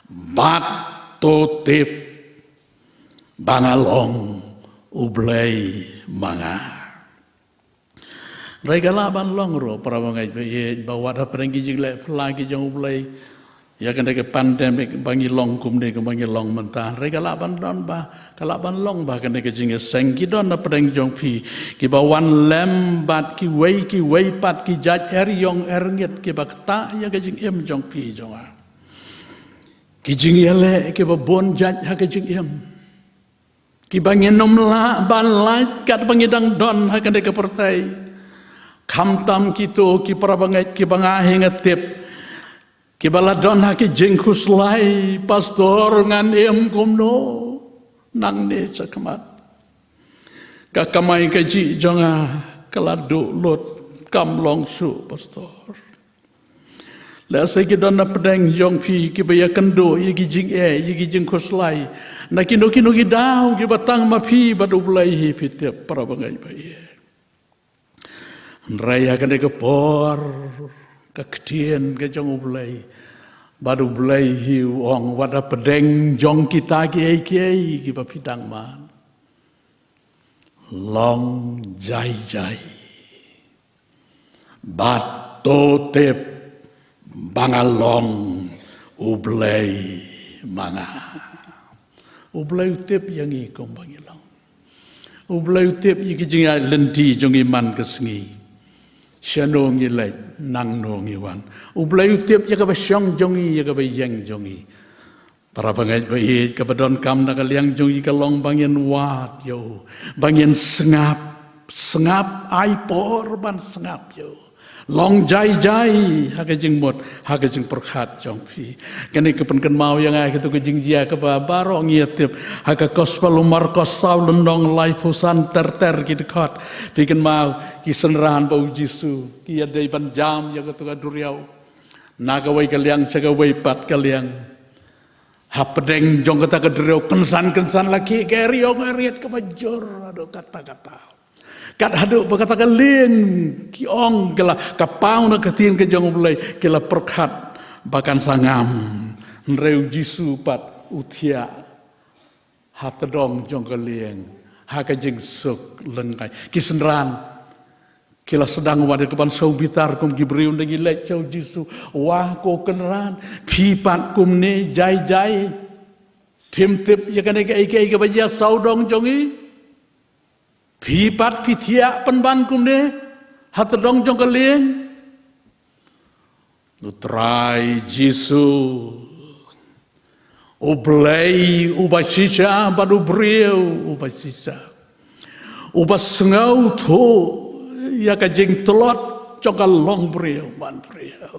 bat totip bangalong ublay manga regala ban long ro para bangai bawa da perenggi jigle lagi jang ublay ya kan ke pandemic bangi long kum de bangi long mentah regala ban don ba kala ban long ba kan ke jinge sengki don na pereng jong pi ki bawan lem bat ki wei pat ki jaj yong ngit ki bakta ya ke jing jong pi jonga ki jing ele ki babon jaj ha ke jing ki bangi nom la ban lait kat bangi dang don ha kan ke pertai khamtam kito ki para bangai ki bangahe ngetip kibala don haki jengkus lai pastor ngan kumno nang ne cakamat kakamai kaji jonga kaladu lot kam long su pastor La sai ki don na pedeng jong phi ki ba ya kendo ye ki jing ye ki jing khoslai na ki no ki dau ki batang ma phi ba du blai hi phi te para bangai ba ye raya ka ne ka por ka ktien ka jong blai ba du blai hi ong wa da pedeng jong kita ki ba phi dang man long jai jai bat to tep bangalong ublay mga ublay utip yang ikong bangilong ublay utip yung kijinga lenti jong iman kesengi siya nong ilay nang nong iwan ublay utip yung kabasyong jongi yung kabayang jongi para bangay bayit kabadon kam nakaliang jongi kalong bangyan wat yo bangyan sengap ay por ban sengap yo long jai jai haka jing mot haka jing perkhat jong phi kani kepen mau yang ai ketu jing jia ke baro ngiatip haka gospel umar kosau lendong lai pusan ter ki dekat bikin mau ki senrahan bau jisu ki adai ban jam ya ketu duriau naga wai kaliang saga wai pat kaliang hapedeng jong kata duriau kensan laki geriong ariat ke bajor ado kata-kata kat haduk berkata kalian kiong kela kapau na katin ke jong ulai kela perkhat bakan sangam nreu jisu pat utia hatedong jong kalian haka jing suk lengai kisenran kela sedang wada keban sau bitar kum gibriun dengi lek chau jisu wah ko kenran pipat kum ne jai pimtip ya kan ke baja saudong jongi pipat pitia penban kumne hatedong jong kalian utrai jisu ublay ubasisa badu brieu ubasisa ubasngau tu ya kajing telot jong long brieu ban brieu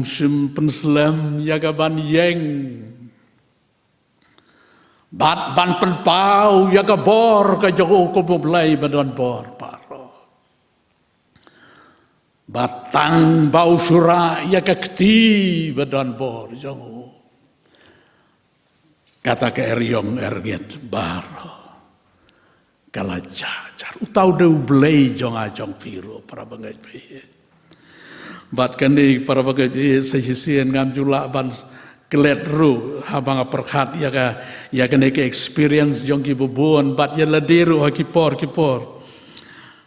sim penslam ya ban yeng bat ban penpau ya ka bor ka jogo ko boblai badon bor paro batang bau sura ya ka kti badon bor jogo kata ke eriong erget baro kala cacar utau de blai jong ajong piro para bangai be bat kani para bangai be sesien ngam jula ban kelet ru habang perkhat ya ka neke experience jong ki bubun bat ya ladiru ha kipor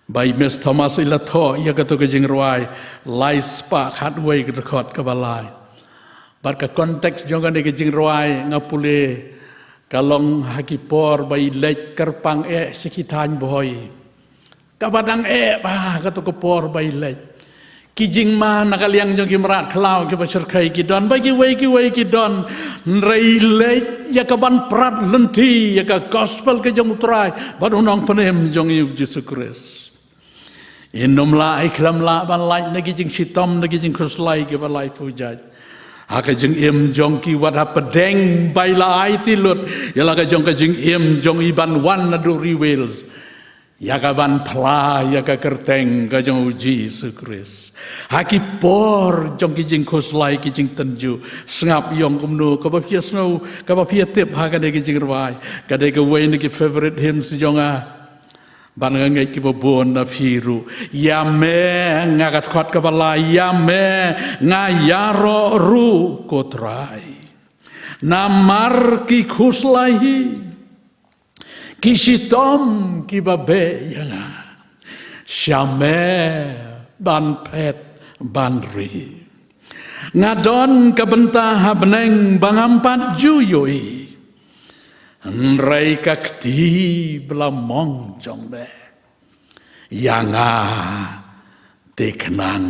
by Miss Thomas ilatho ya ka to ke jing ruai lai spa khat wei ke record ka balai bat ka konteks jong ka neke jing ruai ngapule kalong ha kipor by lek kerpang sekitan boy ka badang ba ka to ke por by lek kijing ma nakaliang jong kimrat klau ke pasirkai kidon bagi wei kidon nreile ya kaban prat lenti ya ka gospel ke jong utrai badunong penem jong Yesus Kristus inom la iklam la ban lai nagi jing sitom nagi jing kruslai ke balai pujaj haka jing im jong ki wada pedeng baila ai tilut ya la ka jong im jong iban wan nadu riwels ya kaban pla ya ka kerteng ka jong Yesus Kristus haki por jong ki jing khoslai ki jing tenju sngap yong kumnu ka ba pia snow ka ba pia tip ha ka de ki jing rwai ka de ka wei ni ki favorite hymns jonga ban ngai ki bobon na firu ya me ngakat khot ka bala ya me ngayaro ru kotrai namar ki khoslai kisitom kibabe yanga syame ban pet banri ngadon kabenta habneng bangampat juyoi nrai kakti blamong jongbe yanga teknan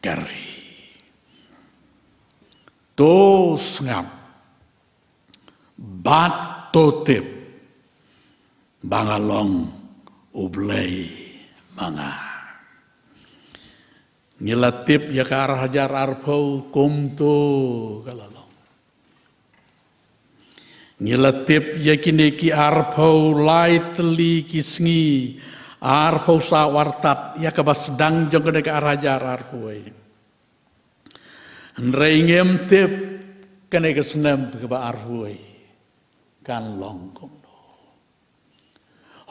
kari to ngap bat totip bangalong ublay mga ngilatip ya ka arah hajar arpau kumto kalalong ngilatip ya kini ki arpau lightly kisngi arpau sawartat ya ka basdang jong ka arah hajar arpau Nreingem tip kane kesenem ke ba arhui kan long kom do.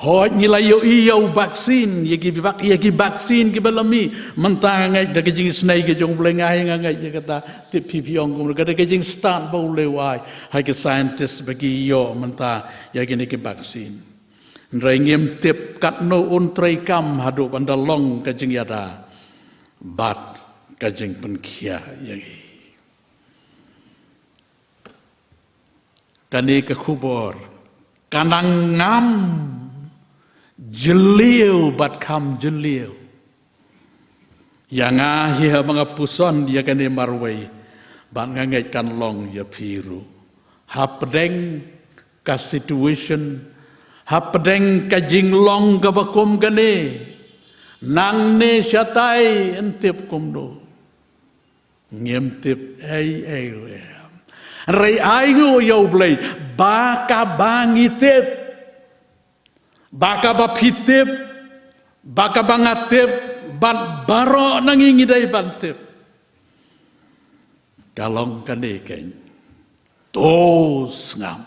Hoi ngilayo iyo vaksin yagi vaksin ki balami mentang ngai da kejing snai ke jong bleng ngai ngai je kata tip pipiong kom kata kejing start ba lewai hai ke scientist bagi yo mentang yagi ni ke vaksin. Nreingem tip kat no un trai kam hadu pandalong kejing yada bat kajing penkia yagi. Kani ke kubor kanang ngam jeliu bat kam jeliu. Yang ahia mga puson dia kani marway bat ngangay kanlong ya piru. Hapdeng ka situation hapdeng kajing long ka bakum kani. Nang ne syatay entip kumdo. Ngem-tip ay Ray ayu yaw blay baka bangitip baka bapitip baka bangatip bat baro nangingiday bantip kalong kaniken tos ngam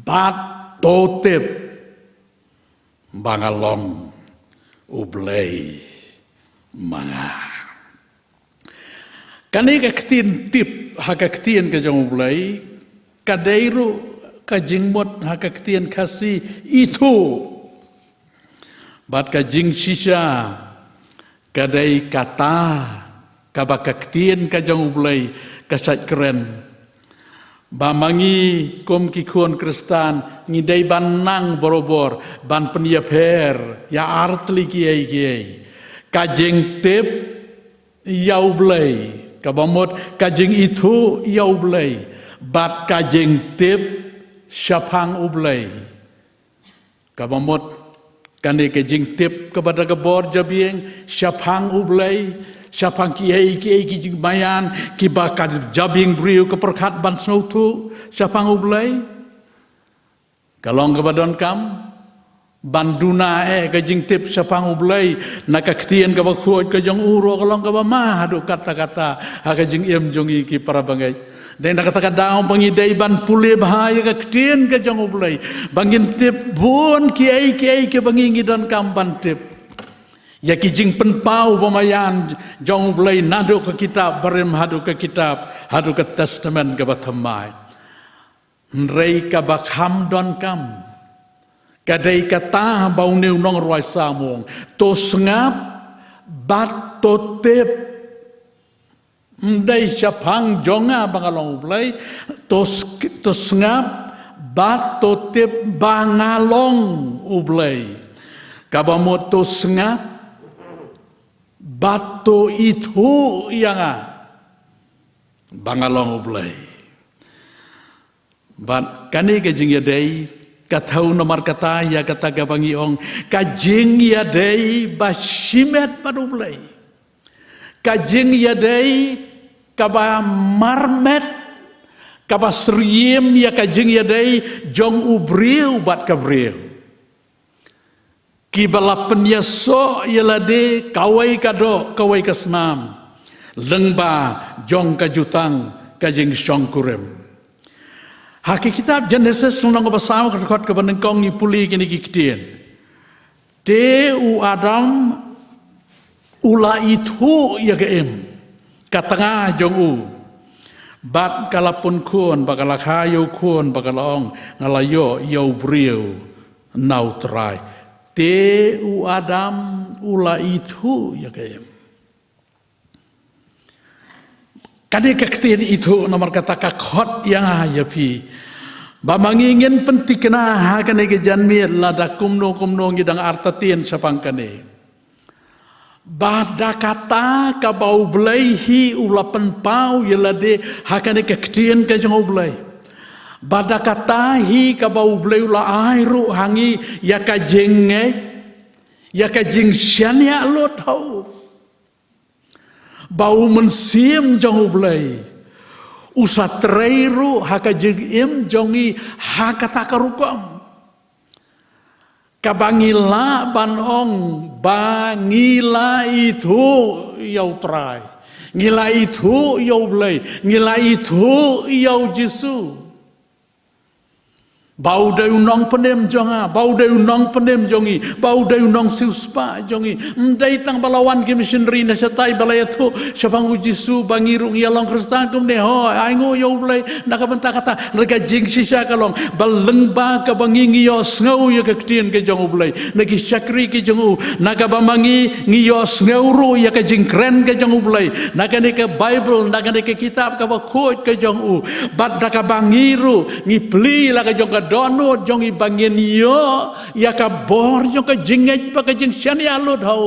bat totip bangalong ublay mga kani kaktin tip hakaktin ka jong ublay kadairu kajingmot hakaktin kasi itu bat kajing shisha kadai kata kabakaktin ka jong ublay kasat keren bamangi kom kikon kristan ngidai banang borobor ban penyaper ya artli kiai kajing tip yau blay kabamot kajing itu yau blay bat kajing tip syapang ublay kabamot kande kajing tip kepada kebor jabieng syapang ublay syapang kiai kijing bayan kibakad jabing briu keperkat ban snoutu syapang ublay kalong kebadon kam banduna kajing tip syapang ublay nakaktian ka bakhuat kajang uro kalong ka mah adu kata-kata kajing em jongi ki para bangay dan nakataka daong pangidai ban pule bahaya kaktian kajang ublay bangin tip bun kiai ke bangingi dan kamban tip ya kijing penpau pemayan jong ublay nado ke kitab barem hadu ke kitab hadu ke testament ke batamai nrei ka bakham don kam kadai kata bau neu nong roi samong to sengap bat to tip ndai syapang jonga bangalong ublay to sengap bat to tip bangalong ublay kabamot to sengap bat to itu yang bangalong ublay bat kani kajing yadai katau nomor kata ya kata gabangi ong kajing ya dei basimet padublay kajing ya dei kaba marmet kaba sriem ya kajing ya dei jong ubriu bat kabriu kibala penyaso ya lade kawai kado kawai kasnam lengba jong kajutang kajing syongkurem haki kitab Genesis nang basau kerkot ke benengkong ni puli kini kikdien. De u Adam ula itu ya geem katengah jong u bat kalapun kun bakal hayo kun bakal ong ngalayo yau briu nau trai. De u Adam ula itu ya geem. Kadang kaktian itu nomor kata kakot yang ayapi. Bamangingin penting kena hakane ke janmir lada kumno ngidang artatien sapang kane. Bada kata ka bau belaihi ulapan pau yelade hakane kaktian ke jang belai. Bada kata hi ka bau belai ula airu hangi ya ka jenge ya ka jing syania lo tau. Bau mensim jong ublay usatreiru haka jeng im jongi haka takarukam kabangila banong bangila itu yautrai ngila itu yau blai, ngila itu yau Jisu. Bau dayu nong penem jonga, bau dayu nong penem jongi, bau dayu nong siuspa jongi. Mdai tang balawan ke missionary na satai balaya tu, siapang Jisu bangirung yalong Kristen kum ne ho, aingo yau blai nakabenta kata, mereka jing sisa kalong, baleng ba ka bangingi yo ngau ya kektien ke jong blai, nagi syakri ke jong nakabamangi ngiyo ngau ru ya ke jing kren ke jong blai, nakane ke Bible, nakane ke kitab ka bakot ke jong bad nakabangiru ngipli la ke jong donut jong ibangin yo ya ka bor jong ka jingej pa ka jing syani alud hau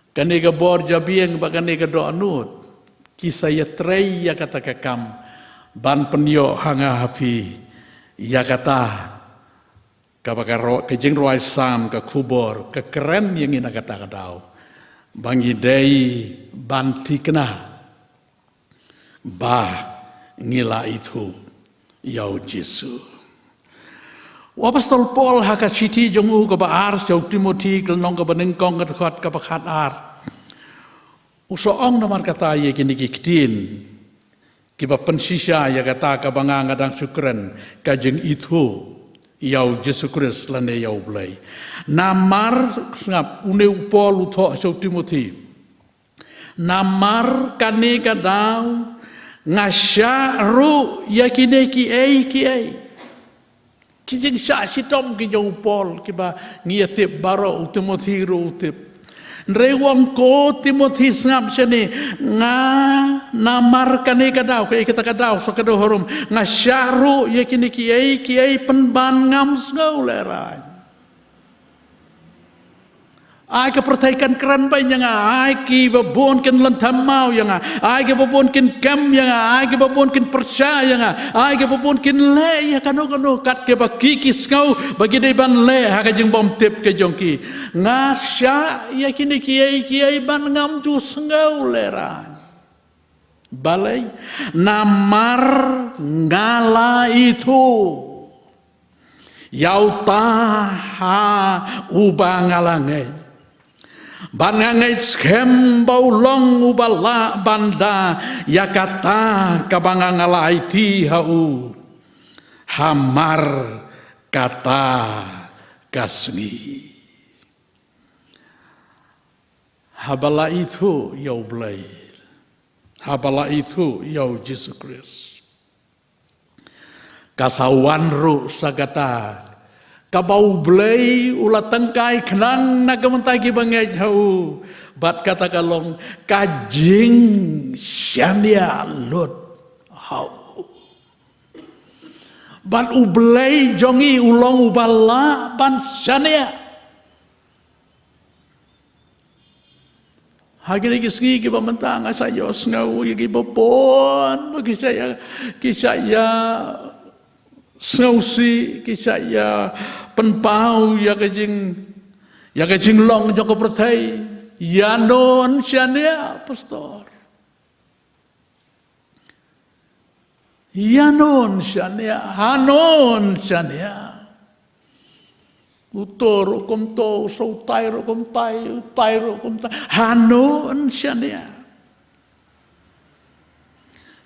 kani ka bor jabieng pa kani ka donut kisah ya trei ya kata ka kam ban penyo hanga hapi ya kata ka bakaro ka jing roi sam ka kubor ka keren yang ina kata ka dau bangi dei banti kena ba ngila itu yau Jisu. Apostol Paul haka citi jongu ka baar jau Timothy kelnong ka benengkong ka dekat ka bakat ar. Usoong namar kata ye kini kiktin. Kiba pensisa ya kata ka bangang adang syukran ka jeng itu yau Yesus Kristus lane yau blai. Namar ngap une Paul utho jau Timothy. Namar kane ka dau ngasya ru yakine ki ai kijing sya sitom ki jong Paul kiba ngiatip baro Timothy ru utip rewang ko Timothy ngap sene nga namar kane kadau ke kita kadau so kadau horum ngasya ru yakine ki ai penban ngam sgau lerai ai ke pertaikan keran bai yang ai ki babon ken lantam mau yang ai ke babon ken kam yang ai ke babon ken percaya yang ai ke babon ken le ya kanu kat ke bagi kiskau bagi dei ban le ha ka jing bom tip ke jongki ngasya ya kini kiai ban ngam ju sengau lera balai namar ngala itu yau taha ubang ngalangai bangangai skem baulong ubala banda yakata kabangangala iti hau hamar kata kasni habala itu yau blai habala itu yau Yesus Kristus kasawan ru sagata kabau blai ulat tengkai kenang nagamentai ki bangai hau bat kata kalong kajing syania lut hau ban ublai jongi ulong ubala ban syania hagire kiski ki pamentang asayo ngau ki bopon bagi saya sausi kisaya penpau ya kajing long joko percaya ya non syania pastor ya non syania hanon syania utor kom to so tai ro kom tai hanon syania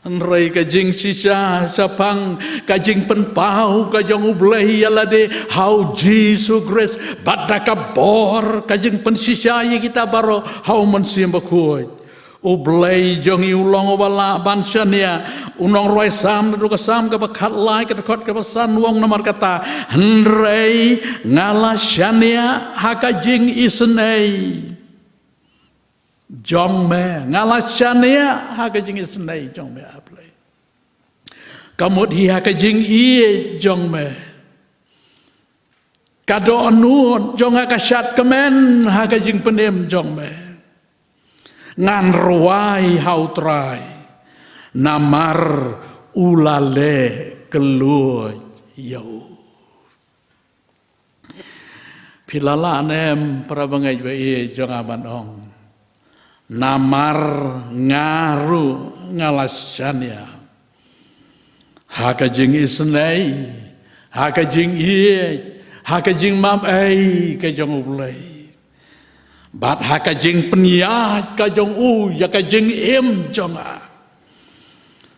Anrai kajing sisa sapang kajing penpau kajang ublai alade hau Yesus Kristus badaka bor kajing pensisa ye kita baro hau mensim bakuy ublai jongi ulong wala bansania unong roi sam du kasam ka bakat lai ka kot ka pasan wong namar kata anrai ngala syania hakajing isnei jong me ngalasania hakajing isnei jong me aplay kamut hi hakajing ie jong me kado anu jong akasyat kemen hakajing penem jong me ngan ruai hautrai namar ulale keluj yau pilala nem prabangai bae jong abanong namar ngaru ngalasania hakajing isnei hakajing ie hakajing mam ai kajong ublai Bat haka jing peniat ka jong ya ka jing jonga.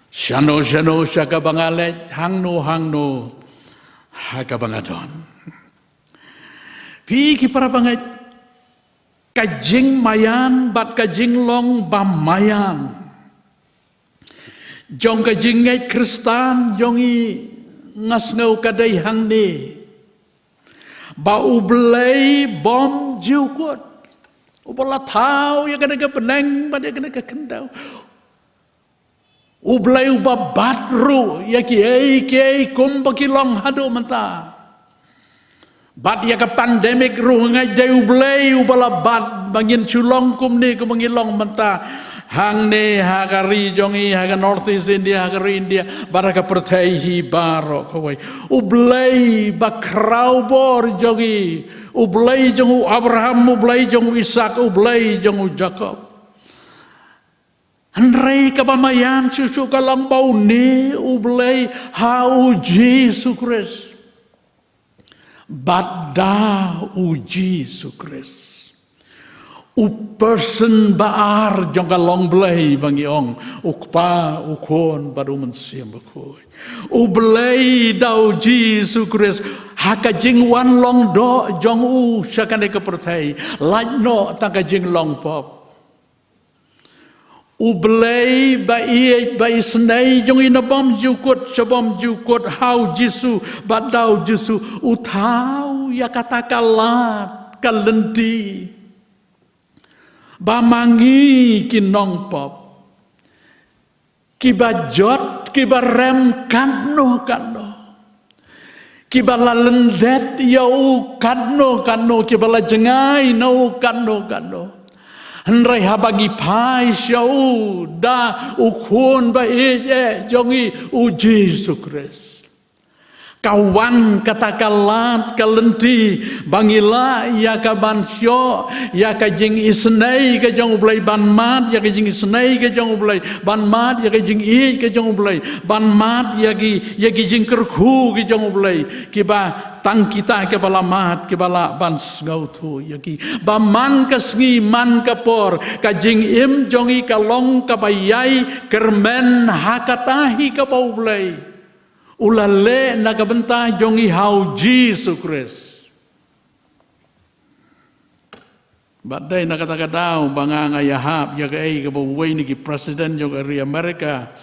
Shano shaka bangalet hangno haka bangadon. Pi ki para bangat ka jing mayan bat ka jing long bamayan. Jong ka jing ngai Kristan jongi ngasngau kadai hang ni. Ba ublei bom jiukut. Ubala tau ya kena ke peneng, pada kena ke kendau. Ublai uba batru ya kiai kum bakilong hadu mata. Bat ya ke pandemik ru ngai dai ublai ubala bat bangin culong kum ni ke mangilong mata. Hang ne hagari jongi haga North East India hagari India baraka perthai baro kawai ublai bakrau bor jongi ublai jongu Abraham ublai jongu Ishak ublai jongu Jacob Andrei kabamayan susu kalang bau ni ublai hau Jesus Christ badda uji Jesus Christ person baar jong kalong blay bangi ong ukpa ukon baru mensiam bakoi ublay dau Jesus Christ haka jing wan long do jong syakane kepertai like no taka jing long pop ublay bai snai jong inabom jukut how Jesus badau Jesus utau ya katakalat kalenti bamangi kinong pop kibajot kibarem kano kibala lendet yau kano kibala jengai no kano Henry habagi pai syau da ukun ba jongi uji sukres kawan katakalat kalenti bangila ya ka bansyo ya ka jing isnai ka jong ulai ban mat ya ka jing isnai ka jong ulai ban mat ya ka jing I ka jong ulai ban mat ya ki jing kerku ka jong ulai ki ba tang kita ke bala mat ke bala ban ngau tu ya ki ba man ka sngi man ka por ka jing im jongi ka long ka bayai kermen hakatahi ka bau ulai ulale nakabenta jongi hau Jesus Christ. Badai nakatagadaw bangang ayahap yaga ay kabaway ni President jong eri Amerika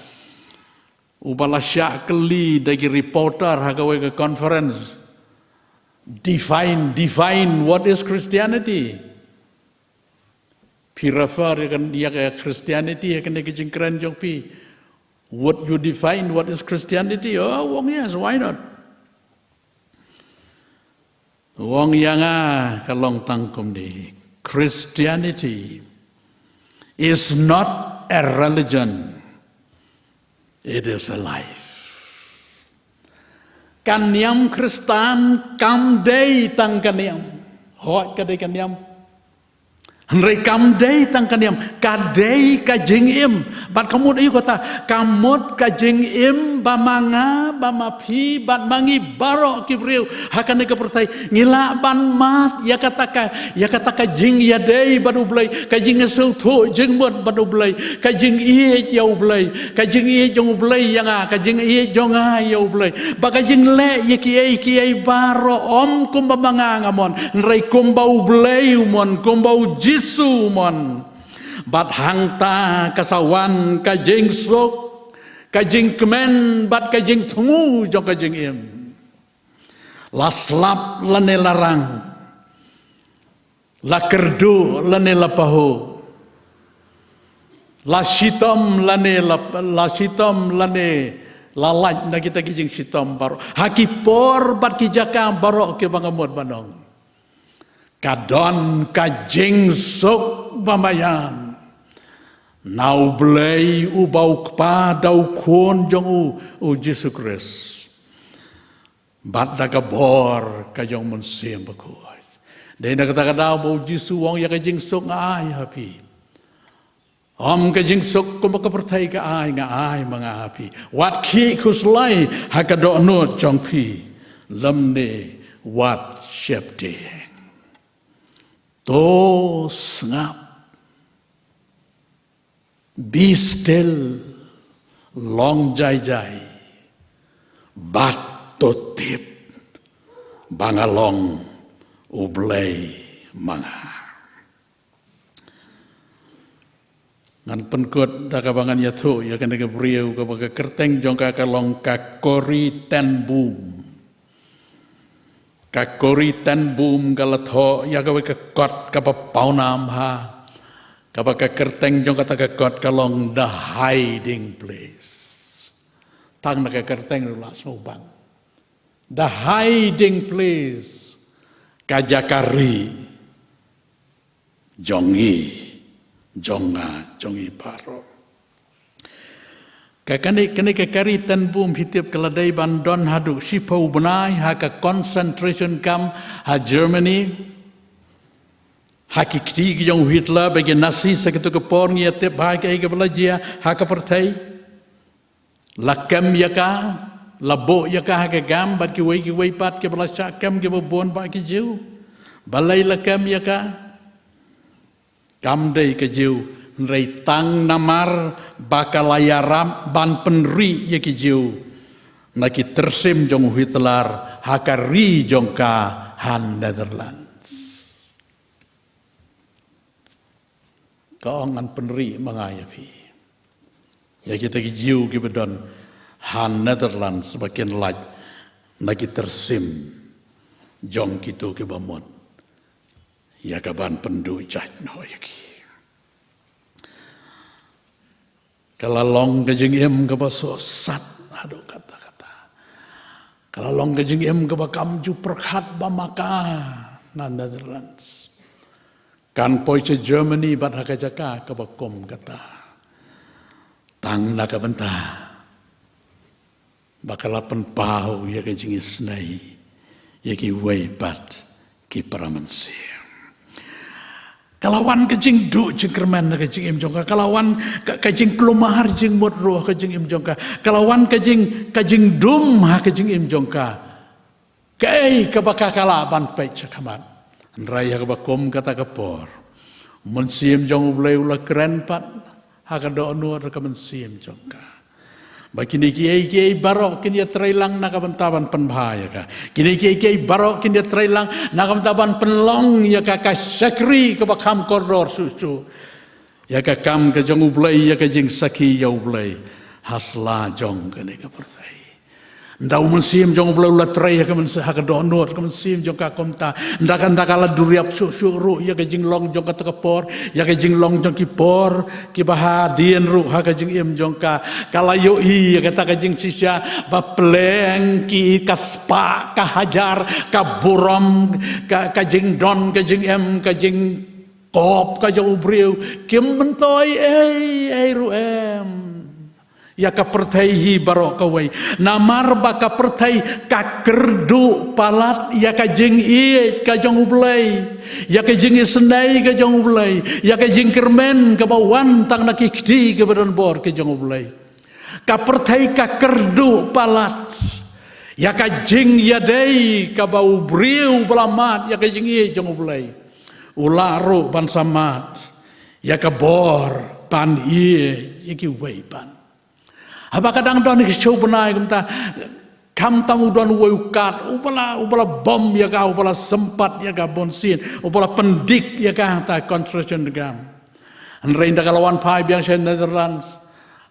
ubala siya keli dagi reporter hagaway ka conference define what is Christianity. Pi refer yaga Christianity yaga nagijing keren jong pi. What you define what is Christianity? Oh, wong yes, why not? Wong yang kalong tangkum di Christianity is not a religion, it is a life. Kanyam Kristan kam day tang kanyam, hot kadai kanyam. Henry kam day tang kanyam kadai kajing im bat kamut ayu kata kamut kajing im bamanga bamapi bat mangi baro kibriu hakane kepertai ngila ban mat ya kata kajing ya day badu blai kajing esau tu jing mut badu blai kajing I ya blai kajing I jong blai yang kajing I jong ya blai bakajing le ya kiai baro om kum bamanga ngamon Henry kum bau blai umon kum bau Jisu mon bat hangta kasawan kajing sok kajing kemen bat kajing tungu jong kajing im laslap lane larang la kerdu lane lapaho la shitom lane lalaj na kita kajing shitom baro hakipor bat kijaka baro ke bangamot banong kadon kajing sok bamayan nau blay ubau kpa dau kun jong u Jesus Christ bat daga bor kajong monsim bakuai dai na kata kadau bau Jesus wong ya kajing sok ai happy om kajing sok ko makapertai ka ai nga ai mga happy wat ki kuslai hakado no jong pi lamne wat shepte To sengap. Be still. Long jai jai. Bat to tip. Bangalong ublay manga. Ngan penkut dakabangan yatu ya kan dega beriau ka baga kerteng jongka kalong ka kori ten boom. Ka kori ten boom galatho ya ka kot ka paunam ha. Ka baga kerteng jongka ta kot kalong the hiding place. Tang na ka kerteng rula sobang. The hiding place. Kajakari jongi. Jongi paro. Kakane kari tan boom hitiap keladai bandon hadu sipau benai haka concentration camp ha Germany haki kti jong Hitler bagi nasi sekitu ke por ngia tep haka ega belajia haka pertai lakam yaka labo yaka haka gam bat ki wei pat ke belasya kam ke bon ba ki jiu balai lakam yaka Kamdai kejiu nrei tang namar bakalayaram ban penri ye kejiu naki tersim jong Hitler hakari jongka han Netherlands kaongan penri mengayapi ya kita kejiu ke bedon han Netherlands sebagian laj naki tersim jong kitu ke bamon ya kaban pendu jajno yaki. Kalau long kejeng em kebaso sat aduh kata-kata. Kalau long kejeng em kebakam ju perkhat bamaka na Netherlands. Kan poise Germany bat hakajaka kebakom kata. Tang na kabenta. Bakalapan pau ya kejeng isnai yaki wei bat ki paramansi. Kalawan kejing du jeng kerman kejing im jongka kalawan kejing kelumar jeng mot roh kejing im jongka kalawan kejing dum ha kejing im jongka kai kabaka kalaban pai cakamat raya kabakom kata kapor mensim jong ulai ula keren pat ha kado nur ka mensim jongka Bakini kiai barok kini trailang nakabentaban penbahaya ka. Kini kiai barok kini trailang nakabentaban penlong ya ka kasakri ke bakam koridor susu. Ya ka kam ke jong ublai ya ka jing saki ya ublai hasla jong kene ka pertai. Ndau mensim jong ublai ulat trai ya ka mensa ka donor ka mensim jong ka komta. Ndakan ndakala duriap susu ru ya ka jing long jong ka tekapor ya ka jing long jong kipor ki bahadien ru ha ka jing im jong ka kalayo i ya ka ta ka jing sisya ba pleng ki kaspa ka hajar ka buram ka jing don ka jing em ka jing kop ka jong ubriu kim mentoi ru em ya ka pertai hi barok kawai namar ba ka pertai ka kerdu palat ya ka jing i ka jong ublai ya ka jing isnai ka jong ublai ya ka jing kermen ka bawan tang nak ikti ka badan bor ka jong ublai ka pertai ka kerdu palat ya ka jing yadai ka bau briu belamat ya ka jing i jong ublai ularu ban samat ya ka bor pan i ya ki wei pan Haba kadang don ki show benai kumta kam tamu don weukat ubala bom ya ka ubala sempat ya ka bonsin ubala pendik ya ka ta construction gam anreinda kalawan pai biang se Netherlands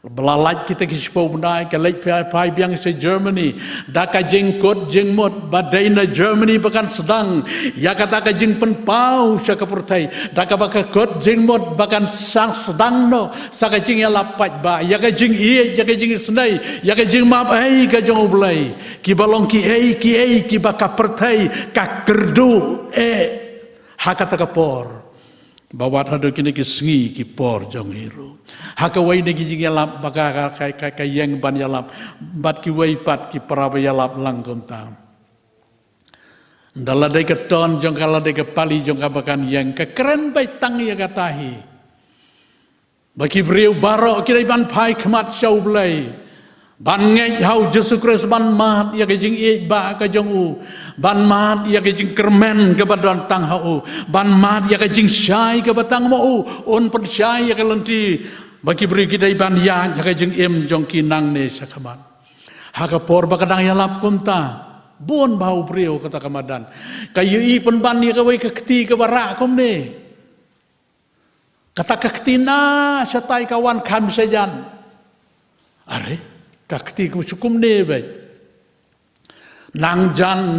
belalaj kita ki show benai ka lej pai biang se Germany da ka jengkot jengmot badaina Germany bahkan sedang ya kata ka jeng penpau sa ka pertai da ka baka kot jengmot bahkan sang sedang no sa ka jeng ya lapat ba ya ka jeng i ya ka jeng senai ya ka jeng map ai ka jong ulai ki balong ki baka pertai ka kerdu hakata ka por bawat hado kini ki sengi ki por jong hiru haka wai negi jing yalap baka ka yang ban yalap bat ki wai pat ki paraba yalap langkom tam ndala dai ka ton jong kala dai ka pali jong ka bakan yang ka keren bai tang ya katahi baki breu baro ki dai ban pai khmat shau blai Ban ngai hau Yesus Kristus ban mat ya ke jing e ba ka jong u. Ban mat ya ke jing kermen ke badan tang hau. Ban mat ya ke jing syai ke batang mo u. On pen syai ya ke lenti bagi beri kita ban ya ke jing em jong kinang ne sakaman. Hakapor bakadang ya lap kunta. Bon bau brio kata kamadan. Kayu i pen ban ya ke wei ke keti ke barak kom ne. Kata ketina satai kawan kam sejan. Are kakti ku cukum ne bai nang jan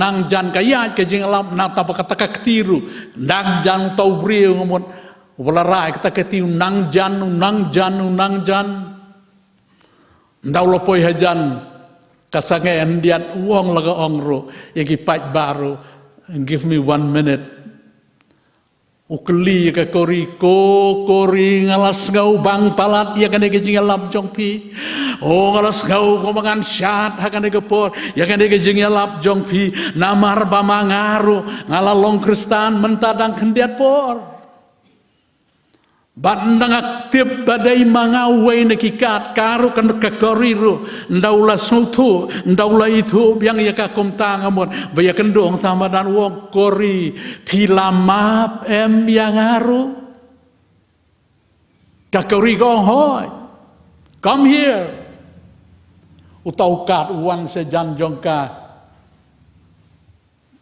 kaya ke jing alam na ta kata kaktiru nang jan tau brio ngomon wala ra kata ketiu nang jan ndau lopoi hajan kasange endian uang laga ongro yagi paj baru give me 1 minute ukeli ka kori ngalas ngau bang palat ya kan ke jing alam jong pi oh ngalas ngau ko mangan syat hakan ke por ya kan ke jing alam jong pi namar ba mangaru ngalalong kristan mentadang kendiat por bandang aktif badai mangawai nakikat karu kan ke koriru ndaula sutu ndaula itu yang ya ka komtang amon baya kendong tamadan wong kori pilamap em yang aru ka kori gong hoy come here utau kat uang sejan jongka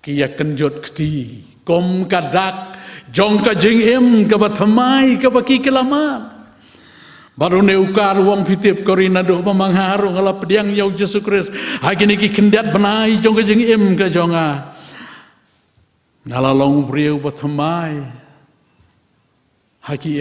kia kenjot kti kom kadak jongka jing em ka batamai ka baki kelamat baru ne ukar wong fitip korina do mamangharu ngala pediang yau Yesus Kristus hagini ki kendat benai jongka jing em ka jonga ngala long brieu batamai haki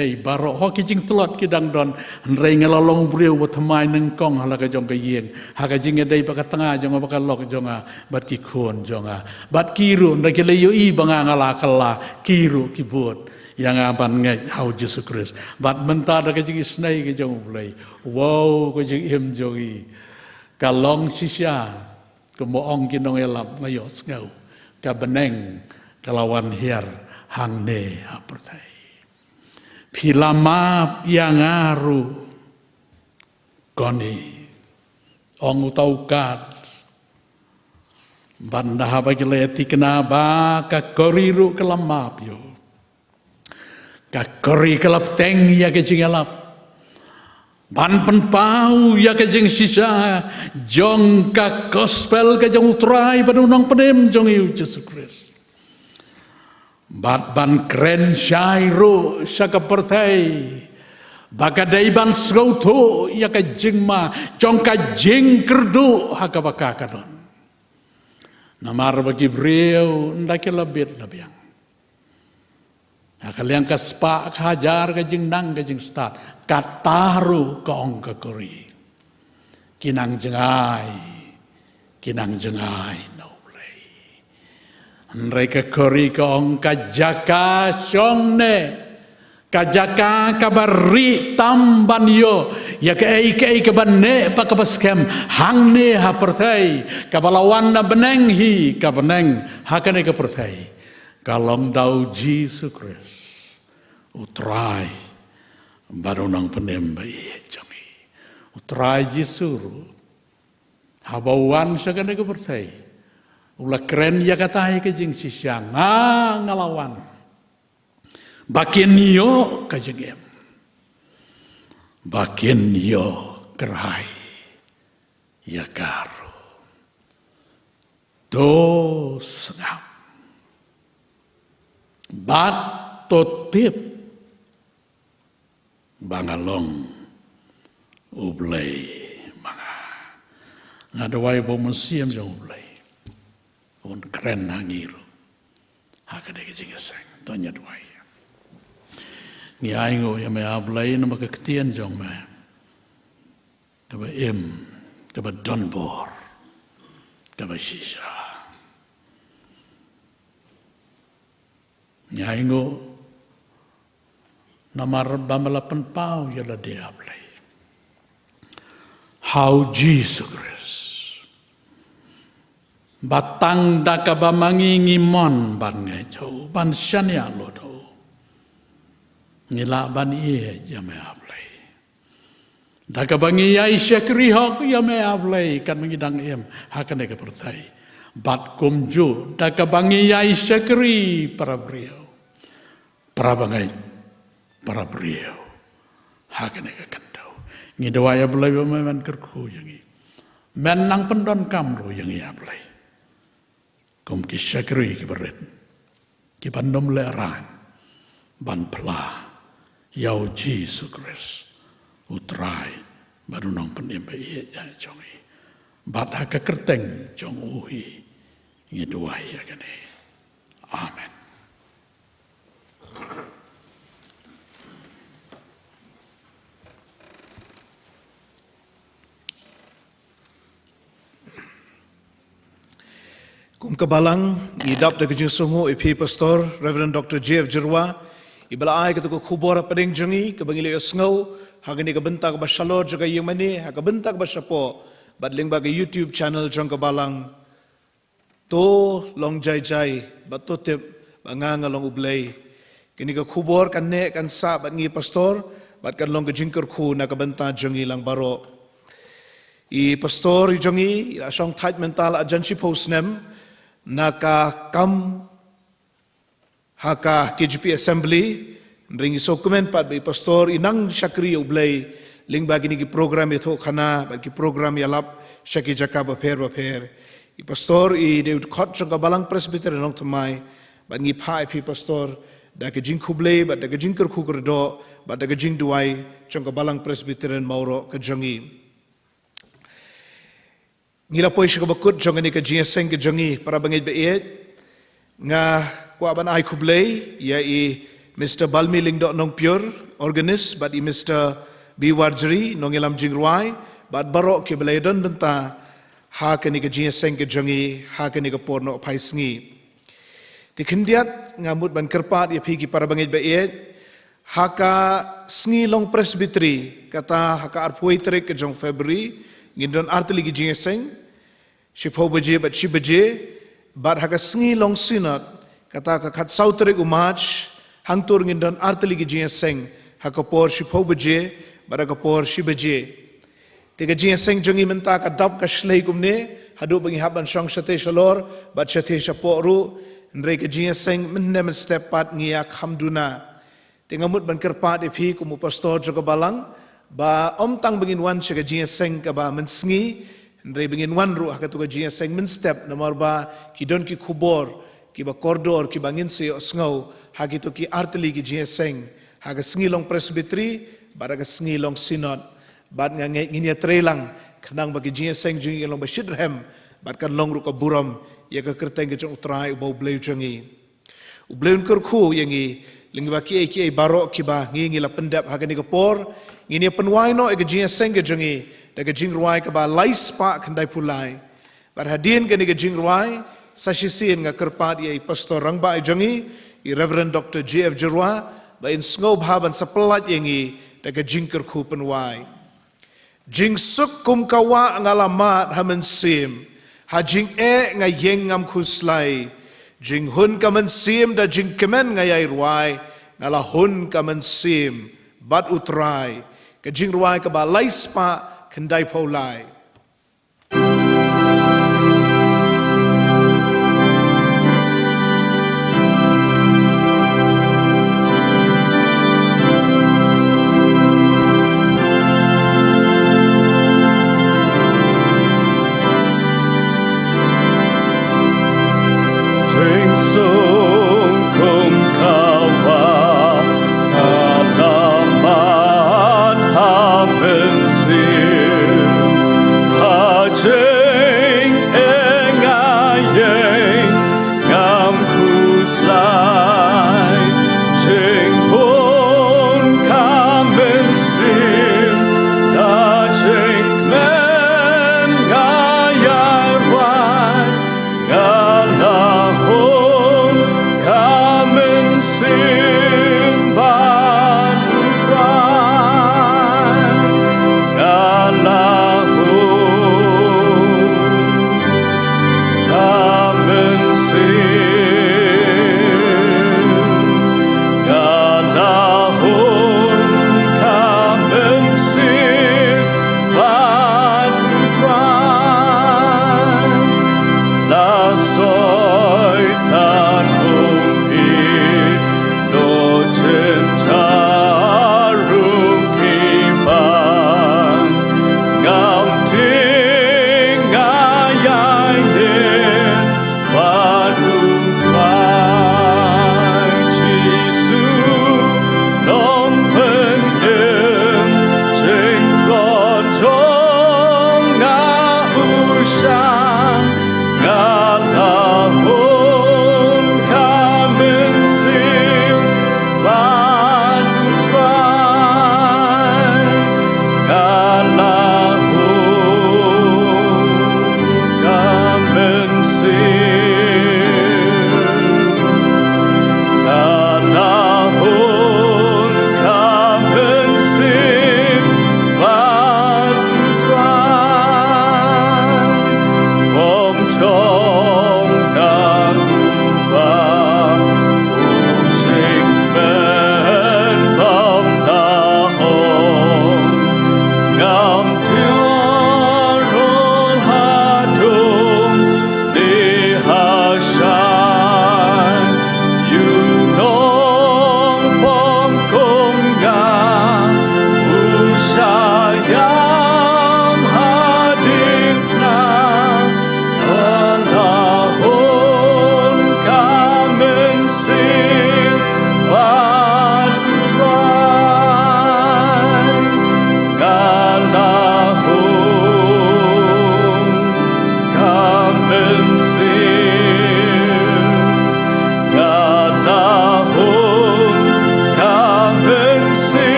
ai baro hoki jing telot kidang don rei ngala long brieu batamai nengkong hala ka jongka yeng haka jing dai baka tengah jonga baka lok jonga bat ki khon jonga bat kiru nda ki leyo i banga ngala kala kiru kibut yang aban ngai hau Yesus Kristus bat menta da ka jing snai ke jong ulai wow ko jing em jogi kalong sisya ko mo ong kinong elap ngayos ngau ka beneng kalawan hiar hang ne apertai Pilamap yang aru koni ong utau kat banda haba kileti kenaba ka koriru kelamap yo ka kori kelap teng ya ke jingalap ban penpau ya ke jing sisa jong ka gospel ke jong utrai pada unang penem jong yu Yesus Kristus bat ban kren syairo saka pertai bagadai ban sroto ya ka jingma jong ka jing kerdu haka baka kadon namar bagi beliau ndake lebet lebiang akaliang ka spa hajar ka jing nang ka jing start kataru ka ong ka kori kinang jengai no mereka kori kaong kajaka syongne kajaka kabari tamban yo ya ke kabane pa kabaskem hangne ha pertai kabalawan na benenghi kabeneng hakane ka pertai kalong dau Yesus Kristus utrai barunang penembai jangi utrai Yesus habawan sakane ka pertai ulah keren ya katai ke jing sisyang ngalawan bakin yo ke jengem bakin yo kerai ya karu dos ngam bat totip bangalong ublay mga ngadaway po museum yung ublay on keren hangiru hakade ke jingeseng tonya duai ni aingo ya me ablai na makaktian jong me taba taba donbor taba shisha ni aingo namar bamalapan pau ya la de ablai how Jesus Christ batang daka bamangi ngimon ban ngai chau ban shania lo do ngila ban ie jame ablai Daka bangi ya isyakri hok ya me ablay kan mengidang em hakane ka percay. Bat kumju daka bangi ya isyakri para beliau. Para bangay para beliau. Hakane ka kandau. Ngidawa ya ablay man kerku yangi. Men nang pendon kamro yangi ablay. Kum ki syakri ki beret. Ki pandom leran. Ban pela. Yau Jesus Christ. Utrai baru nong penim bayi ya jongi bat haka kerteng jong uhi ngiduai ya kene amen. Kum kabalang idap de kejing sungu ipi pastor Reverend Dr. J.F. Jirwa ibala ai ketuku khubora pading jongi kebangile sngau hagani kabentak ba shalor juga yang mani hakabentak ba sapo badling bagi YouTube channel jong kabalang to long jai jai batotep banganga long ublay kini ka khubor kan ne kan sa bat ngi pastor bat kan long kejingker khu na kabenta jongi lang baro I pastor I jongi ila song tight mental agency postnem naka kam haka KGP assembly ring so comment pat by pastor inang syakri ublay ling bagi ni program itu khana bagi program yalap syaki jaka ba pher I pastor I David Khot jong balang presbyter nong tmai bagi phai pi pastor da ke jing khublay ba da ke jing ker khu do ba da ke jing duai jong balang presbyter mauro ke jongi ngira poi shaka bakut jong ni ke jing seng ke jongi para bangai be nga kwa ban ai khublay ya I Mr. Balmi Lingdo nong pure organist, but Mr. B. Warjri nong ilam jingruai, but barok ke belaydan benta ha ke ni ke jing seng ke jongi ha ke ni ke porno pai sngi. Di kendiat ngamut ban kerpat ya pigi para bangit baet ha ka sngi long presbytery kata ha ka arpuai terik ke jong February ngindon arteli ke jing seng shipo beje but shibeje but ha ka sngi long synod kata ka khat sauterik umach hangtur ngindon arteli gi jing seng hakapor shipo beje barakapor shibeje tega jing seng jongi menta ka dab ka shlei kumne hadu bangi haban shong shate shalor bat shate shaporu ndre ke jing seng menne step pat ngia khamduna tenga mut ban kerpat epi kumu pastor joga balang ba om tang bangin wan chega jing seng ka ba mensngi ndre bangin wan ru hakatu ka jing seng men step nomor ba kidon ki khubor ki ba koridor ki bangin se osngau hagito ki arteli ki jieseng haga sngilong presbytery baraga sngilong synod bad nga nginya trelang kanang bagi jieseng jing long ba shidrhem bad kan long ru ka buram ya ka kerteng ke jong utrai ubau bleu jongi ubleun kerku yangi lingba ki ki baro ki ba ngi la pendap haga ni ka por nginya penwai no e ka jieseng ke jongi daga jing ruai ka ba lais pa kandai pulai bad hadin ka ni ka jing ruai sashisin nga kerpat ya pastor rangba jongi I Reverend Dr. J.F. Jirwa ba in sngau bhaban sa pelat yangi daga jingker khu penwai jing suk kum kawa ngalamat hamen sim ha jing nga yeng ngam khuslai jing hun kamen sim da jing kemen ngayai ruai ngala hun kamen sim bat utrai ka jing ruai ka ba laispa kendai paulai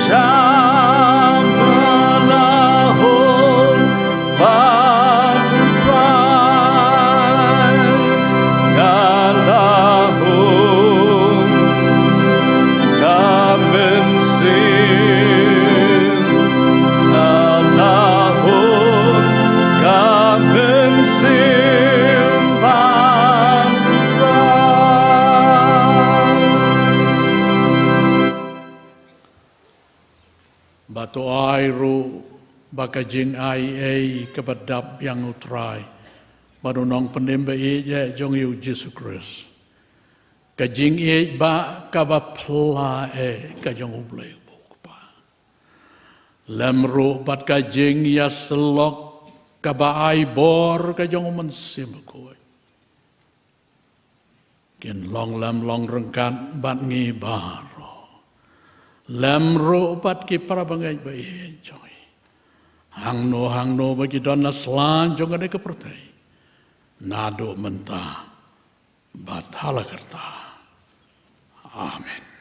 Shangalahon Bantrai Ngalahon Kamensin Ngalahon Kamensin Bantrai. Batu airu bakajing ai kebadap yang utrai marunong penemba ye jong yu Jesus Christ kajing ba kaba pla kajong ublay bukpa lemru bat kajing ya selok kaba ai bor kajong mensim ko kin long rengkat bat ngi baro lemro bat ki para bangai bae joy hang no bagi dona slan jong ade kepertai nado mentah bat halakerta amen.